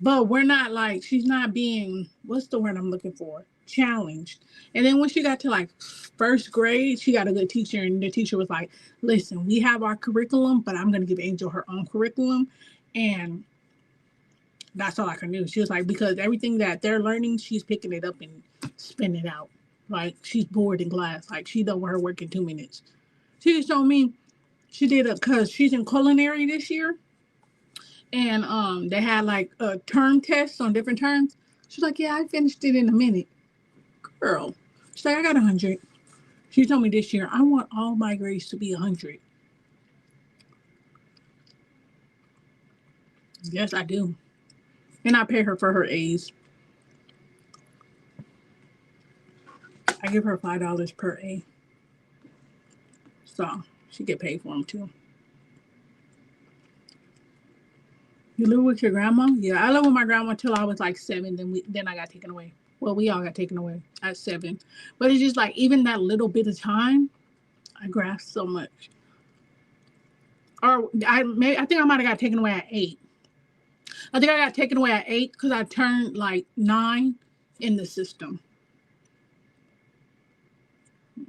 but we're not like, she's not being, what's the word I'm looking for? Challenged. And then when she got to like 1st grade, she got a good teacher, and the teacher was like, listen, we have our curriculum, but I'm going to give Angel her own curriculum. And that's all I can do. She was like, because everything that they're learning, she's picking it up and spinning it out. Like, she's bored in class. Like, she done with her work in 2 minutes. She just told me she did it because she's in culinary this year. And they had like a term tests on different terms. She's like, yeah, I finished it in a minute. Girl. She's like, I got 100. She told me this year, I want all my grades to be 100. Yes, I do. And I pay her for her A's. I give her $5 per A. So she get paid for them too. You live with your grandma? Yeah, I lived with my grandma until I was like 7. Then I got taken away. Well, we all got taken away at 7. But it's just like, even that little bit of time, I grasped so much. Or I think I might have got taken away at 8. I think I got taken away at 8 because I turned like 9 in the system.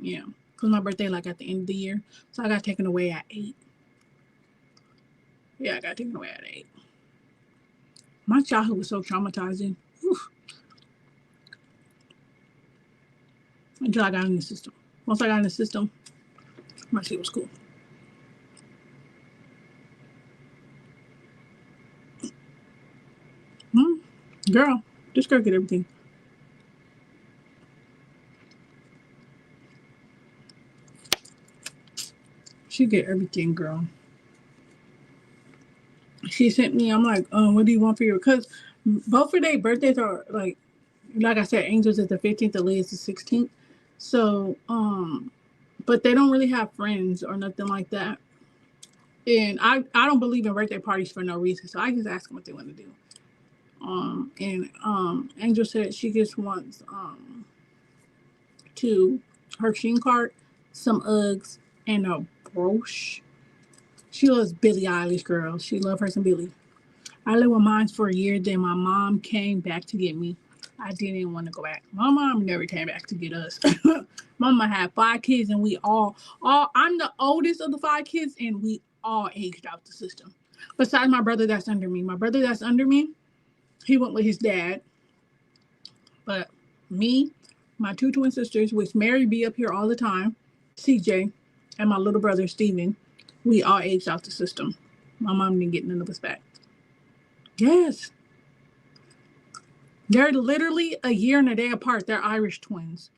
Yeah, because my birthday like at the end of the year. So I got taken away at 8. Yeah, I got taken away at 8. My childhood was so traumatizing. Whew. Until I got in the system. Once I got in the system, my shit was cool. Girl, this girl get everything. She get everything, girl. She sent me, I'm like, what do you want for your, because Both of their birthdays are like I said, Angel's is the 15th, Aaliyah's the 16th. So, but they don't really have friends or nothing like that. And I don't believe in birthday parties for no reason. So I just ask them what they want to do. And Angel said she just wants to her Sheen card, some Uggs, and a brooch. She loves Billie Eilish, girl. She loves her some Billie. I lived with mine for a year. Then my mom came back to get me. I didn't want to go back. My mom never came back to get us. Mama had 5 kids, and we all. I'm the oldest of the 5 kids, and we all aged out the system. Besides my brother that's under me. My brother that's under me, he went with his dad. But me, my 2 twin sisters, which Mary be up here all the time, CJ, and my little brother Steven, we all aged out the system. My mom didn't get none of us back. Yes. They're literally a year and a day apart. They're Irish twins.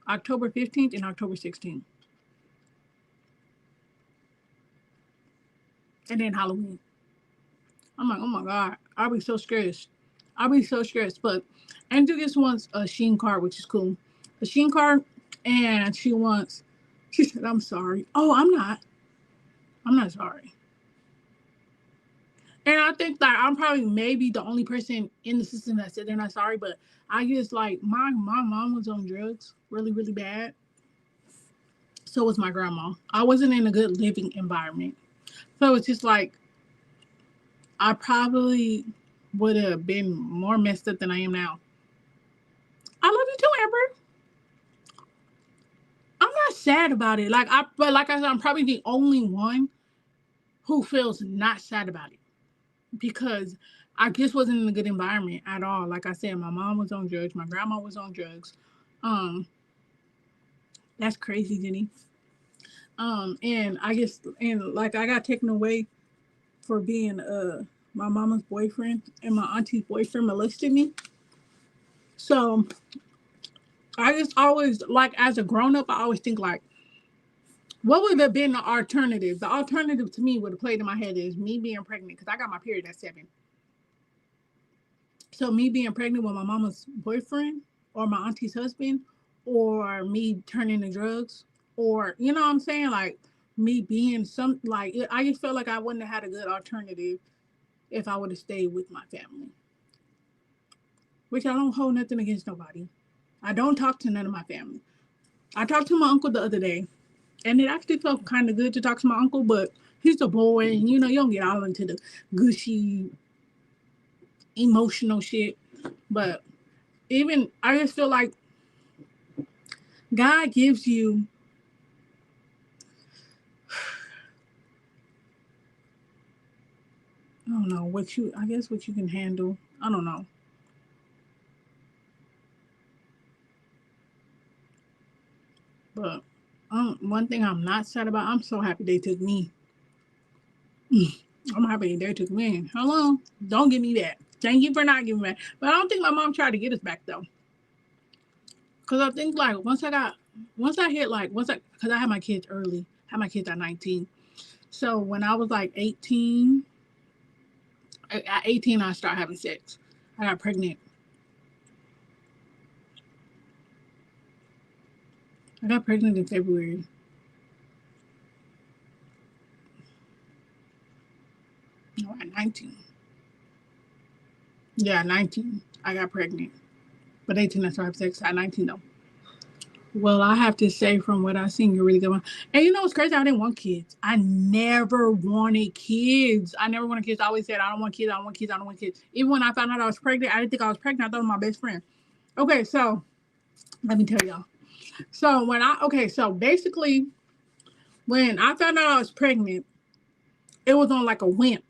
October 15th and October 16th. And then Halloween. I'm like, oh my God. I'll be so stressed. But Angel just wants a Sheen card, which is cool. A Sheen card. And she said, I'm sorry. Oh, I'm not sorry. And I think that I'm probably maybe the only person in the system that said they're not sorry, but I just like my mom was on drugs really, really bad. So was my grandma. I wasn't in a good living environment. So it's just like I probably would have been more messed up than I am now. I love you too, Amber. I'm not sad about it. But like I said, I'm probably the only one who feels not sad about it. Because I just wasn't in a good environment at all. Like I said, my mom was on drugs, my grandma was on drugs. Um, that's crazy, Jenny. And I got taken away for being my mama's boyfriend, and my auntie's boyfriend molested me. So I just always as a grown up, I always think what would have been the alternative? The alternative to me would have played in my head is me being pregnant because I got my period at 7. So me being pregnant with my mama's boyfriend or my auntie's husband or me turning to drugs or, you know what I'm saying? Me being I just felt like I wouldn't have had a good alternative if I would have stayed with my family. Which I don't hold nothing against nobody. I don't talk to none of my family. I talked to my uncle the other day, and it actually felt kind of good to talk to my uncle, but he's a boy, and you don't get all into the gushy, emotional shit. But I just feel like God gives you I don't know what you can handle. I don't know. But one thing I'm not sad about, I'm so happy they took me. I'm happy they took me. Hello? Don't give me that. Thank you for not giving me that. But I don't think my mom tried to get us back though. Cause I think because I had my kids early, had my kids at 19. So when I was 18, at 18 I started having sex. I got pregnant. I got pregnant in February. No, at 19. Yeah, 19. I got pregnant. But 18 I started having sex. At 19 though. Well, I have to say, from what I've seen, you're really good one. And you know what's crazy? I didn't want kids. I never wanted kids. I never wanted kids. I always said, I don't want kids. I don't want kids. I don't want kids. Even when I found out I was pregnant, I didn't think I was pregnant. I thought it was my best friend. Okay, so let me tell y'all. So basically, when I found out I was pregnant, it was on a whim.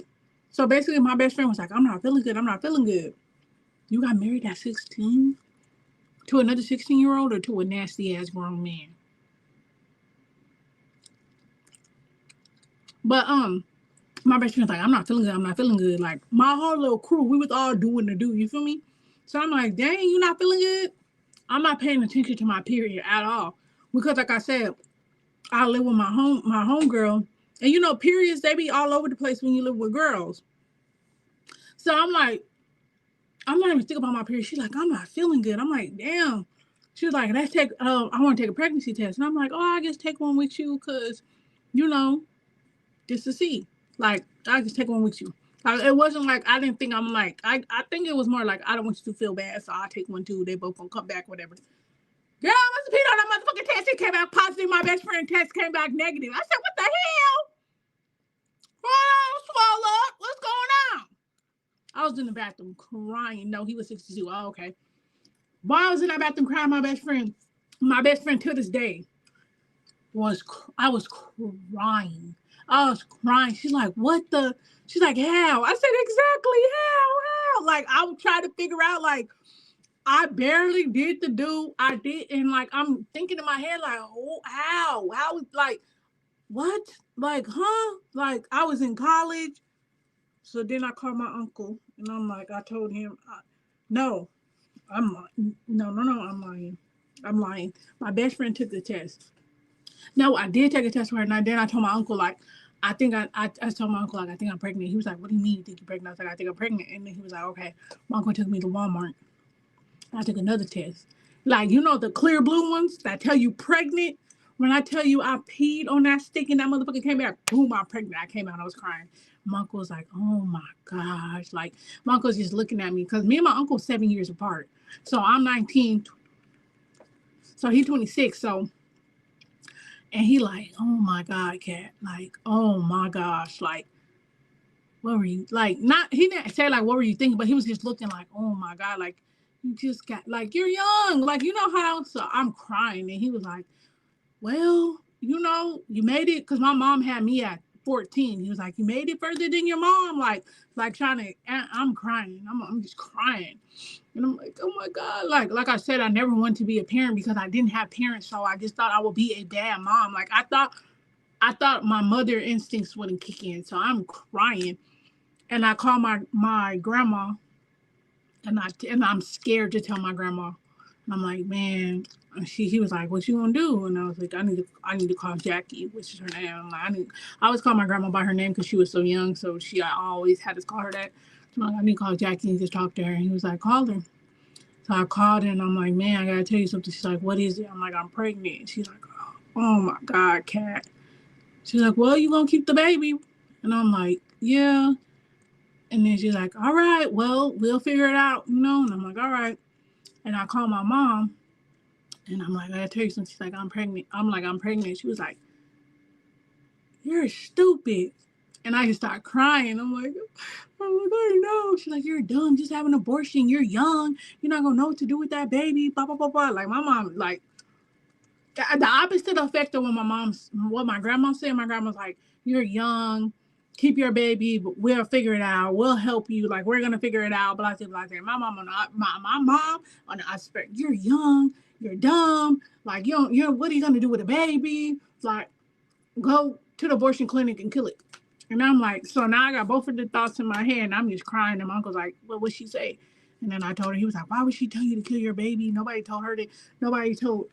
So basically, my best friend was like, I'm not feeling good. I'm not feeling good. You got married at 16? To another 16-year-old or to a nasty-ass grown man? But, my best friend's like, I'm not feeling good. I'm not feeling good. My whole little crew, we was all doing the do. You feel me? So I'm like, dang, you not feeling good? I'm not paying attention to my period at all. Because like I said, I live with my homegirl, And you know, periods, they be all over the place when you live with girls. So I'm like, I'm not even thinking about my period. She's like, I'm not feeling good. I'm like, damn. She was like, let's take, I want to take a pregnancy test. And I'm like, oh, I guess take one with you because, you know, just to see. Like, I just take one with you. Like, it wasn't like, I didn't think I'm like, I think it was more like, I don't want you to feel bad, so I'll take one too. They both gonna come back, whatever. Girl, I must have peed on that motherfucking test. It came back positive. My best friend test came back negative. I said, what the hell? Oh, swallow up. What's going on? I was in the bathroom crying. No, he was 62. Oh, okay. While I was in that bathroom crying, my best friend to this day I was crying. I was crying. She's like, what the? She's like, how? I said, exactly how? Like, I would try to figure out, like, I barely did the do. I did, and like, I'm thinking in my head, like, oh, how? How? Like, what? Like, huh? Like, I was in college. So then I called my uncle, and I'm like, I told him, no, I'm lying. No, I'm lying. I'm lying. My best friend took the test. No, I did take a test for her, and then I told my uncle, like, I told my uncle, like, I think I'm pregnant. He was like, what do you mean you think you're pregnant? I was like, I think I'm pregnant. And then he was like, okay. My uncle took me to Walmart. I took another test. Like, you know, the clear blue ones that tell you pregnant? When I tell you I peed on that stick and that motherfucker came back, boom, I'm pregnant. I came out, I was crying. My uncle was like, oh my gosh. Like, my uncle's just looking at me because me and my uncle 7 years apart. So I'm 19. So he's 26. So, and he like, oh my God, Kat. Like, oh my gosh. Like, what were you like? Not he didn't say like what were you thinking, but he was just looking like, oh my God, like you just got like you're young, like you know how. So I'm crying, and he was like, well, you know, you made it because my mom had me at 14. He was like, you made it further than your mom, like trying to. And I'm crying, I'm just crying, and I'm like, oh my God, like I said, I never wanted to be a parent because I didn't have parents, so I just thought I would be a bad mom. Like I thought my mother instincts wouldn't kick in, so I'm crying. And I call my grandma, and I'm scared to tell my grandma. And I'm like, man, he was like, what you gonna do? And I was like, I need to call Jackie, which is her name. I'm like, I always call my grandma by her name because she was so young, so I always had to call her that. So I'm like, I need to call Jackie and just talk to her. And he was like, call her. So I called her, and I'm like, man, I gotta tell you something. She's like, what is it? I'm like, I'm pregnant. She's like, oh my God, Kat. She's like, well, you gonna keep the baby? And I'm like, yeah. And then she's like, all right, well, we'll figure it out, you know? And I'm like, all right. And I call my mom, and I'm like, I gotta tell you something. She's like, I'm pregnant. I'm like, I'm pregnant. She was like, you're stupid. And I just start crying. I know. She's like, you're dumb. Just have an abortion. You're young. You're not gonna know what to do with that baby. Blah blah blah blah. Like my mom, like the opposite effect of what my grandma said. My grandma's like, you're young, keep your baby, but we'll figure it out. We'll help you. Like we're gonna figure it out. Blah blah blah. My mom my mom on the aspect, you're young, you're dumb. Like you're what are you gonna do with a baby? Like go to the abortion clinic and kill it. And I'm like, so now I got both of the thoughts in my head, and I'm just crying. And my uncle's like, what would she say? And then I told her, he was like, why would she tell you to kill your baby? Nobody told her to. Nobody told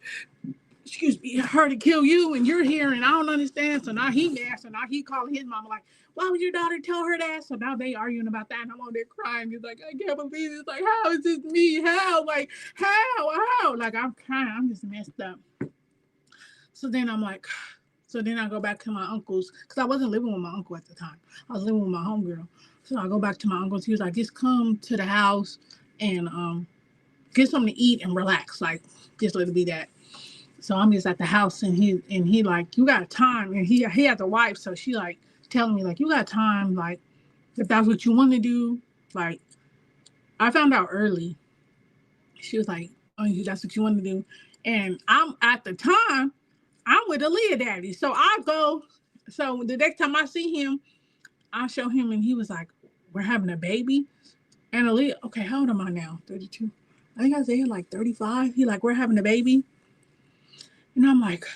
her to kill you, and you're here, and I don't understand. So now he mad. So now he calling his mama like, why would your daughter tell her that? So now they arguing about that, and I'm on there crying. He's like, I can't believe it. It's like, how is this me? How? Like, how? Like, I'm crying. I'm just messed up. So then I'm like, so then I go back to my uncle's, because I wasn't living with my uncle at the time. I was living with my homegirl. So I go back to my uncle's. He was like, just come to the house and get something to eat and relax. Like, just let it be that. So I'm just at the house, and he like, you got time, and he has a wife, so she like telling me like, you got time, like if that's what you want to do. Like I found out early. She was like, oh, that's what you want to do, and I'm at the time I'm with Aaliyah daddy, so I go. So the next time I see him, I show him, and he was like, we're having a baby, and Aaliyah, okay, how old am I now? 32. I think I said like 35. He like, we're having a baby, and I'm like,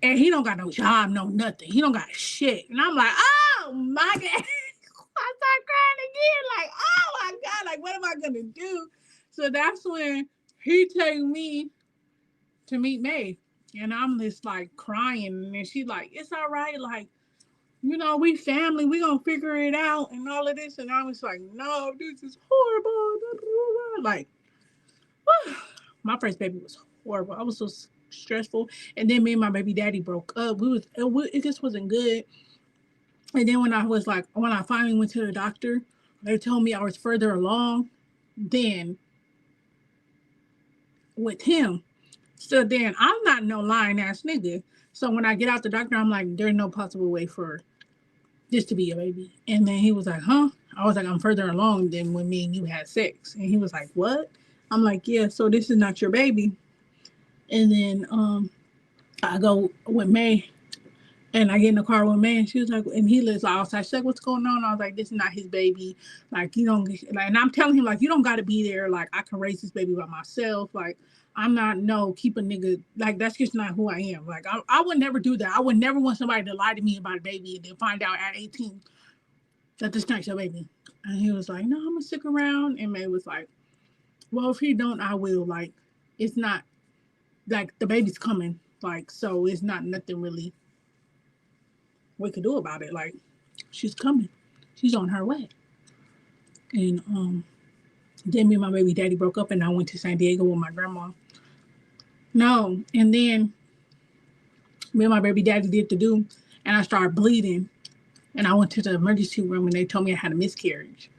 and he don't got no job, no nothing. He don't got shit. And I'm like, oh my God. I start crying again. Like, oh my God, like what am I gonna do? So that's when he take me to meet May. And I'm just like crying. And then she's like, it's all right. Like, you know, we family, we gonna figure it out and all of this. And I was like, no, this is horrible. Like, my first baby was horrible. I was so stressful. And then me and my baby daddy broke up. It just wasn't good. And then when I finally went to the doctor, they told me I was further along than with him. So then I'm not no lying ass nigga. So when I get out the doctor, I'm like, there's no possible way for this to be a baby. And then he was like, huh? I was like, I'm further along than when me and you had sex. And he was like, what? I'm like, yeah, so this is not your baby. And then I go with May and I get in the car with May and she was like, and he lives outside. She's like, what's going on? I was like, this is not his baby. Like, you don't, like, and I'm telling him, like, you don't got to be there. Like, I can raise this baby by myself. Like, I'm not, no, keep a nigga. Like, that's just not who I am. Like, I would never do that. I would never want somebody to lie to me about a baby and then find out at 18 that this not your baby. And he was like, no, I'm going to stick around. And May was like, well, if he don't, I will. Like, it's not, like, the baby's coming. Like, so it's not nothing really we could do about it. Like, she's coming. She's on her way. And then me and my baby daddy broke up and I went to San Diego with my grandma. No. And then me and my baby daddy did the do and I started bleeding. And I went to the emergency room and they told me I had a miscarriage.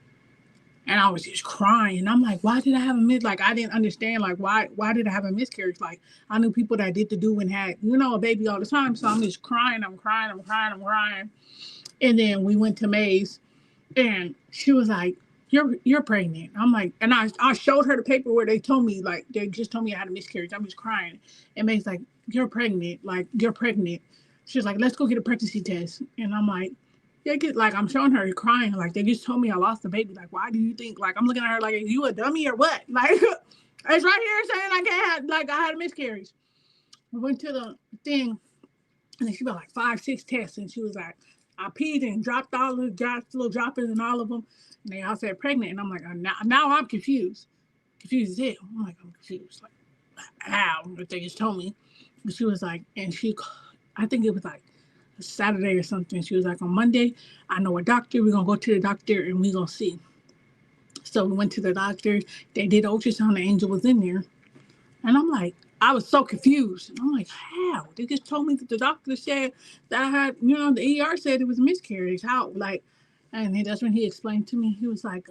And I was just crying. And I'm like, why did I have a like I didn't understand like why did I have a miscarriage? Like I knew people that did the do and had, you know, a baby all the time. So I'm just crying, I'm crying. And then we went to May's and she was like, you're pregnant. I'm like, and I showed her the paper where they told me, like, they just told me I had a miscarriage. I'm just crying. And May's like, you're pregnant. Like, you're pregnant. She's like, let's go get a pregnancy test. And I'm like, like, I'm showing her crying. Like, they just told me I lost the baby. Like, why do you think, like, I'm looking at her like, are you a dummy or what? Like, it's right here saying I can't have, like, I had a miscarriage. We went to the thing and then she got like 5, 6 tests and she was like, I peed and dropped all the little droppers and all of them. And they all said pregnant. And I'm like, now I'm confused. Confused as hell. I'm like, I'm confused. Like, how? But they just told me. And she was like, and I think it was like a Saturday or something. She was like, on Monday, I know a doctor. We're going to go to the doctor and we're going to see. So we went to the doctor. They did ultrasound. The angel was in there. And I'm like, I was so confused. And I'm like, how? They just told me that the doctor said that I had, you know, the ER said it was a miscarriage. How? Like, and that's when he explained to me. He was like,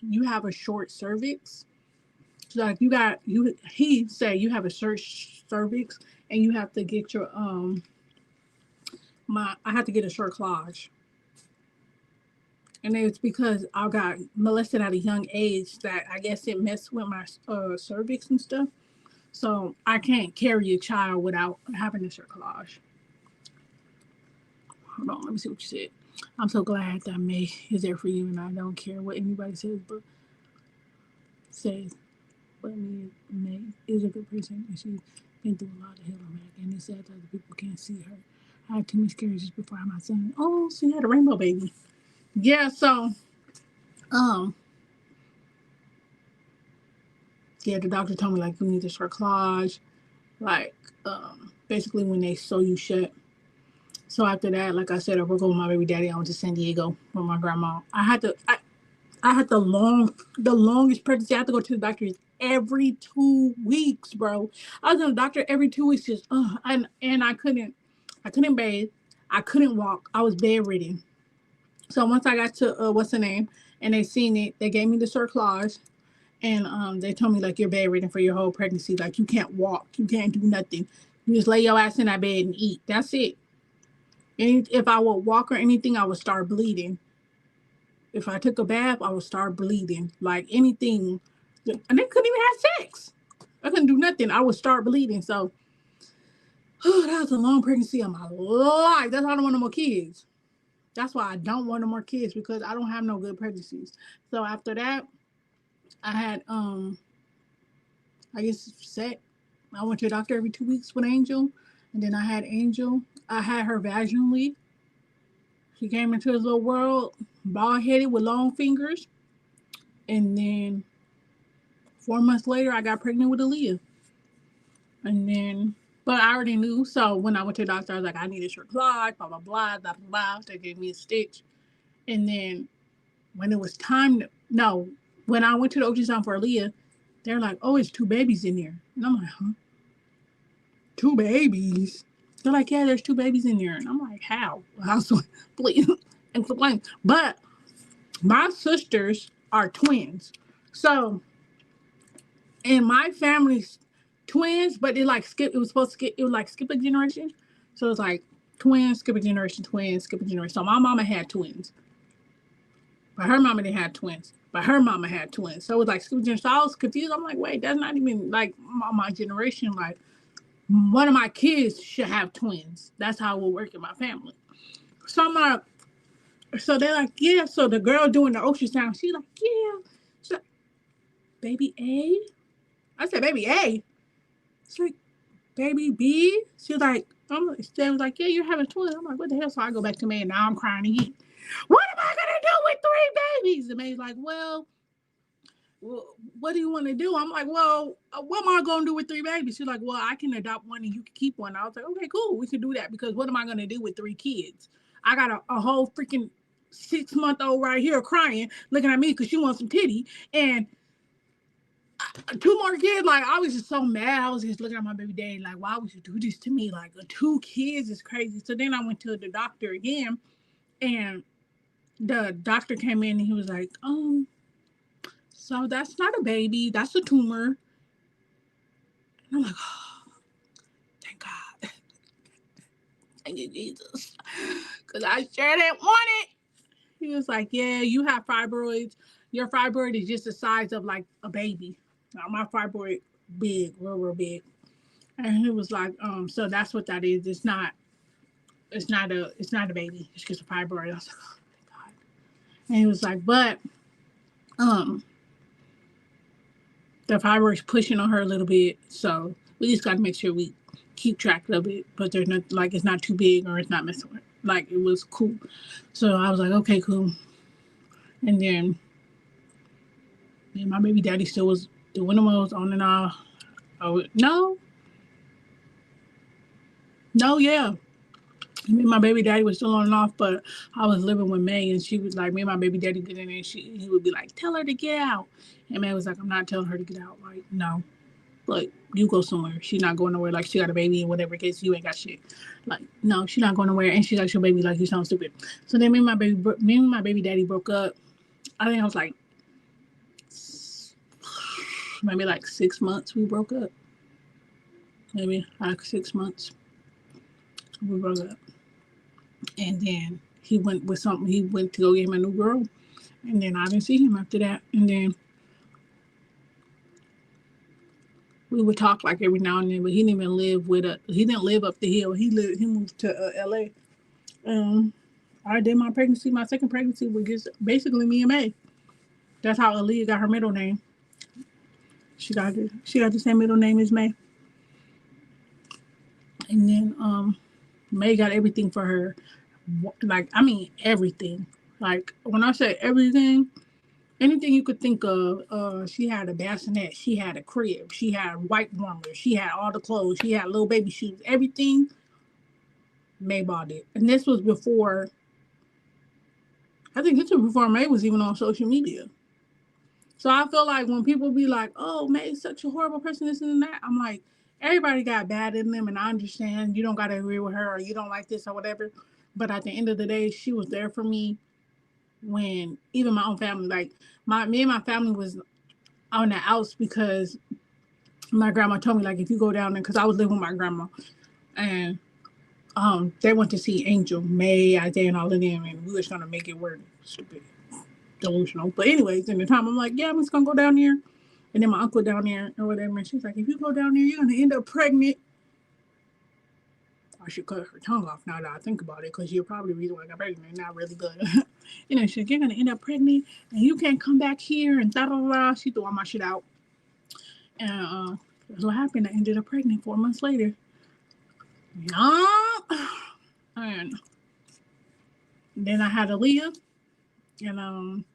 you have a short cervix. So like he said you have a short cervix and you have to get your, I have to get a short clage. And it's because I got molested at a young age that I guess it messed with my cervix and stuff. So I can't carry a child without having a cerclage. Hold on, let me see what you said. I'm so glad that May is there for you, and I don't care what anybody says, but May is a good person, and she's been through a lot of hell and back, and it's sad that other people can't see her. I had 2 miscarriages before I had my son. Oh, she had a rainbow baby. Yeah, so yeah, the doctor told me like you need a cerclage, like basically when they sew you shut. So after that, like I said, I broke up with my baby daddy. I went to San Diego with my grandma. I had the longest pregnancy. I had to go to the doctor every 2 weeks, bro. I was in the doctor every 2 weeks, just and I couldn't bathe, I couldn't walk. I was bedridden. So once I got to what's the name, and they seen it, they gave me the cerclage, and they told me like you're bedridden for your whole pregnancy. Like you can't walk, you can't do nothing. You just lay your ass in that bed and eat. That's it. If I would walk or anything, I would start bleeding. If I took a bath, I would start bleeding. Like anything. And they couldn't even have sex. I couldn't do nothing. I would start bleeding. So that was a long pregnancy of my life. That's why I don't want no more kids. That's why I don't want no more kids, because I don't have no good pregnancies. So after that, I had I guess set. I went to the doctor every 2 weeks with Angel. And then I had Angel. I had her vaginally. She came into this little world, bald headed with long fingers. And then 4 months later, I got pregnant with Aaliyah. And then But I already knew. So when I went to the doctor, I was like, I need a short clot, blah, blah, blah, blah, blah, blah. They gave me a stitch. And then when it was time to, no, when I went to the ultrasound for Aaliyah, they're like, oh, it's two babies in there. And I'm like, huh? Two babies? They're like, yeah, there's two babies in there. And I'm like, how? How's please explain. But my sisters are twins. So in my family's twins, but it like skip. It was supposed to skip. It was like skip a generation. So it's like twins, skip a generation, twins, skip a generation. So my mama had twins, but her mama didn't have twins. But her mama had twins. So it was like skip a generation. So I was confused. I'm like, wait, that's not even like my generation. Like one of my kids should have twins. That's how it will work in my family. So I'm like, so they're like, yeah. So the girl doing the ultrasound, she's like, yeah. She's like, baby A. I said, baby A. She's like, baby B. She was like, Stan was like, yeah, you're having twins. I'm like, what the hell? So I go back to May and now I'm crying again. What am I gonna do with three babies? And May's like, well, what do you want to do? I'm like, well, what am I gonna do with three babies? She's like, well, I can adopt one and you can keep one. I was like, okay, cool, we can do that because what am I gonna do with three kids? I got a whole freaking 6-month-old right here crying, looking at me because she wants some titty, and two more kids. Like I was just so mad. I was just looking at my baby daddy like, why would you do this to me? Like two kids is crazy. So then I went to the doctor again, and the doctor came in and he was like, so that's not a baby, that's a tumor. And I'm like, oh, thank God, thank you Jesus, because I sure didn't want it. He was like, yeah, you have fibroids. Your fibroid is just the size of like a baby. Now, my fibroid big, real big. And he was like, so that's what that is. It's not a baby. It's just a fibroid. I was like, oh my God. And he was like, but um the fibroid's pushing on her a little bit. So we just gotta make sure we keep track of it. But there's not like it's not too big or it's not messing with her. Like it was cool. So I was like, okay, cool. And then my baby daddy still was doing the most on and off. Oh no, yeah. Me and my baby daddy was still on and off, but I was living with May, and she was like, me and my baby daddy get in there, and he would be like, tell her to get out. And May was like, I'm not telling her to get out. Like, no, like, you go somewhere. She's not going nowhere. Like, she got a baby and whatever case, you ain't got shit. Like, no, she's not going nowhere. And she likes your baby, like, you sound stupid. So then me and my baby daddy broke up. I think I was like, maybe like 6 months we broke up. Maybe like 6 months we broke up. And then he went to go get him a new girl. And then I didn't see him after that. And then we would talk like every now and then, but he didn't even live with us. He didn't live up the hill. He moved to LA. I did my second pregnancy with just basically me and May. That's how Aaliyah got her middle name. She got the same middle name as May. And then May got everything for her. Like, I mean, everything. Like, when I say everything, anything you could think of. She had a bassinet. She had a crib. She had white warmers. She had all the clothes. She had little baby shoes. Everything, May bought it. And this was before, I think this was before May was even on social media. So I feel like when people be like, oh, May's such a horrible person, this and that, I'm like, everybody got bad in them, and I understand you don't got to agree with her or you don't like this or whatever. But at the end of the day, she was there for me when even my own family, like me and my family was on the outs because my grandma told me, like, if you go down there, because I was living with my grandma, and they went to see Angel, May, Isaiah, and all of them, and we was trying to make it work. Stupid, delusional. But anyways, in the time, I'm like, yeah, I'm just gonna go down there. And then my uncle down there or whatever, and she's like, if you go down there, you're gonna end up pregnant. I should cut her tongue off now that I think about it, because you're probably the reason why I got pregnant. Not really good. She's like, you're gonna end up pregnant, and you can't come back here, and da da da. She threw all my shit out, and that's what happened. I ended up pregnant 4 months later. Yeah, and then I had Aaliyah, and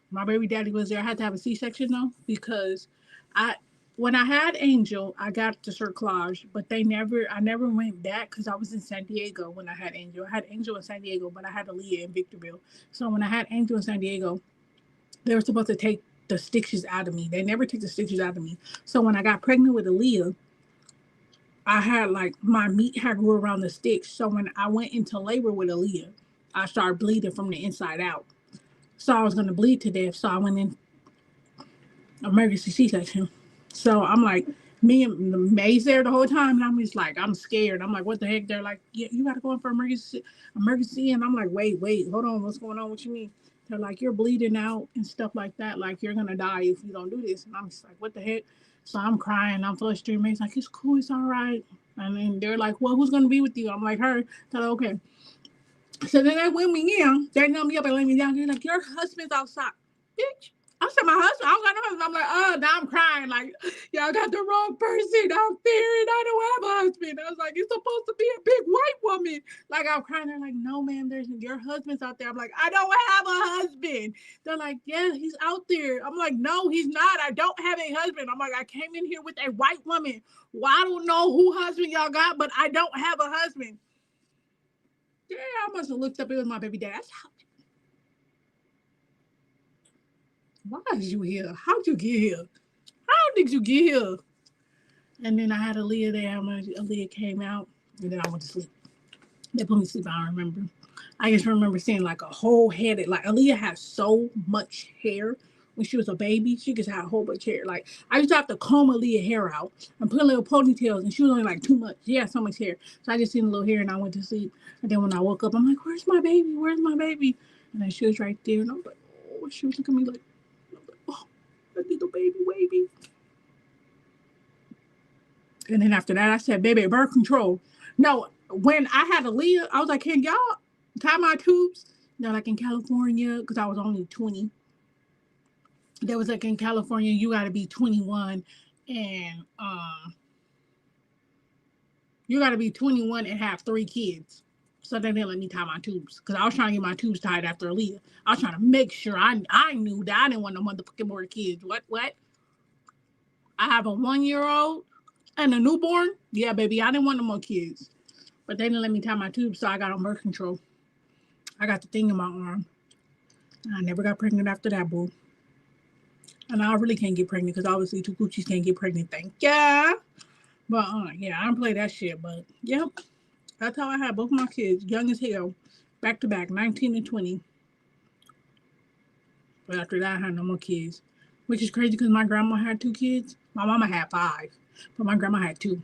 my baby daddy was there. I had to have a C-section though because I when I had Angel, I got the cerclage, but I never went back because I was in San Diego when I had Angel. I had Angel in San Diego, but I had Aaliyah in Victorville. So when I had Angel in San Diego, they were supposed to take the stitches out of me. They never took the stitches out of me. So when I got pregnant with Aaliyah, I had like my meat had grew around the stitch. So when I went into labor with Aaliyah, I started bleeding from the inside out. So I was gonna bleed to death. So I went in emergency C-section. So I'm like, me and the maid's there the whole time, and I'm just like, I'm scared. I'm like, what the heck? They're like, yeah, you got to go in for emergency, and I'm like, wait, hold on, what's going on? What you mean? They're like, you're bleeding out and stuff like that. Like you're gonna die if you don't do this. And I'm just like, what the heck? So I'm crying. I'm frustrated. Maid's like, it's cool, it's all right. And then they're like, well, who's gonna be with you? I'm like, her. They're like, okay. So then they went me in. They know me up and let me down. They're like, your husband's outside, bitch. I said, my husband, I don't got no husband. I'm like, oh, now I'm crying. Like, y'all got the wrong person out there, and I don't have a husband. I was like, it's supposed to be a big white woman. Like, I'm crying. They're like, no, ma'am, there's your husband's out there. I'm like, I don't have a husband. They're like, yeah, he's out there. I'm like, no, he's not. I don't have a husband. I'm like, I came in here with a white woman. Well, I don't know who husband y'all got, but I don't have a husband. Yeah, I must have looked up. It was my baby dad. That's how. Why is you here? How'd you get here? How did you get here? And then I had Aaliyah there. When Aaliyah came out, and then I went to sleep. They put me to sleep. I don't remember. I just remember seeing like a whole head. Like Aaliyah had so much hair when she was a baby. She just had a whole bunch of hair. Like I used to have to comb Aaliyah hair out and put little ponytails, and she was only like 2 months. She had so much hair. So I just seen a little hair, and I went to sleep. And then when I woke up, I'm like, "Where's my baby? Where's my baby?" And then she was right there, and I was like, "Oh," she was looking at me like, "Oh, that little baby, baby." And then after that, I said, baby, birth control. No, when I had Aaliyah, I was like, can y'all tie my tubes? They're like in California, because I was only 20. They was like in California, you got to be 21 and you got to be 21 and have 3 kids. So they didn't let me tie my tubes because I was trying to get my tubes tied after Aaliyah. I was trying to make sure I knew that I didn't want no motherfucking more kids. What? I have a 1 year old and a newborn. Yeah, baby, I didn't want no more kids. But they didn't let me tie my tubes, so I got on birth control. I got the thing in my arm. I never got pregnant after that, boo. And I really can't get pregnant because obviously two coochies can't get pregnant. Thank ya. But yeah, I don't play that shit. But yep, that's how I had both my kids, young as hell, back to back, 19 and 20. But after that, I had no more kids, which is crazy because my grandma had 2 kids. My mama had 5, but my grandma had 2.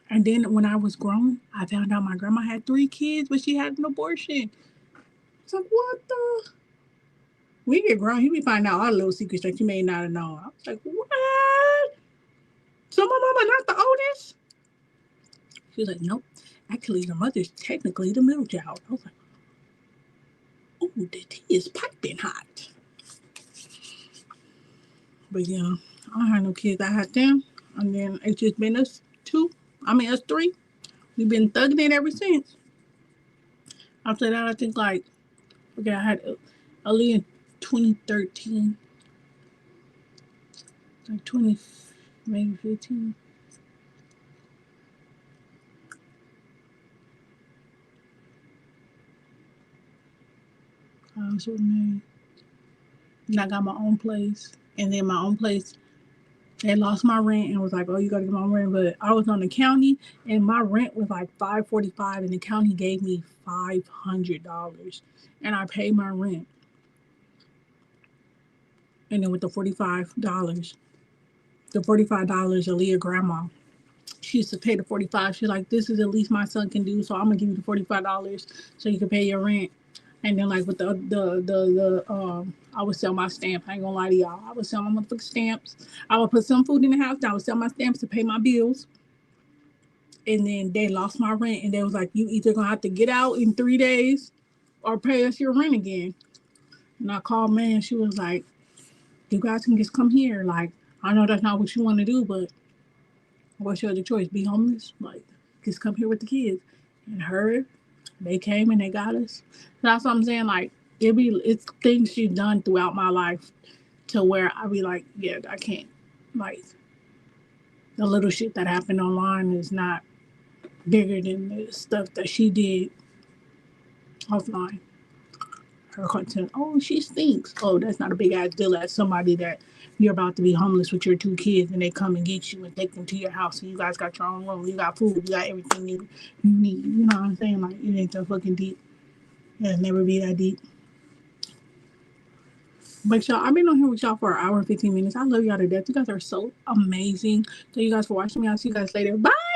And then when I was grown, I found out my grandma had 3 kids, but she had an abortion. It's like, what the? We get grown, you be finding out all the little secrets that you may not have known. I was like, what? So my mama not the oldest? She was like, nope. Actually, your mother's technically the middle child. I was like, oh, the tea is piping hot. But yeah, I don't have no kids. I had them. And then it's just been us 2. I mean, us 3. We've been thugging it ever since. After that, I think like, okay, I had Ali in 2013. Like 20, maybe 15. I was with me. And I got my own place. And then my own place, they lost my rent and was like, oh, you got to get my rent. But I was on the county and my rent was like $545 and the county gave me $500. And I paid my rent. And then with the $45, Aaliyah grandma, she used to pay the 45. She's like, this is the least my son can do, so I'm gonna give you the $45 so you can pay your rent. And then like with the I would sell my stamp. I ain't gonna lie to y'all. I would sell my motherfucking stamps. I would put some food in the house. I would sell my stamps to pay my bills. And then they lost my rent, and they was like, you either gonna have to get out in 3 days or pay us your rent again. And I called man. She was like, you guys can just come here. Like, I know that's not what you want to do, but what's your other choice? Be homeless? Like, just come here with the kids. And her, they came and they got us. That's what I'm saying. Like, it's things she's done throughout my life to where I be like, yeah, I can't. Like, the little shit that happened online is not bigger than the stuff that she did offline. Her content. Oh, she stinks. Oh, that's not a big ass deal as somebody that you're about to be homeless with your 2 kids and they come and get you and take them to your house and you guys got your own room, you got food, you got everything you need. You know what I'm saying? Like, it ain't that fucking deep. It'll never be that deep. But y'all, I've been on here with y'all for an hour and 15 minutes. I love y'all to death. You guys are so amazing. Thank you guys for watching me. I'll see you guys later. Bye.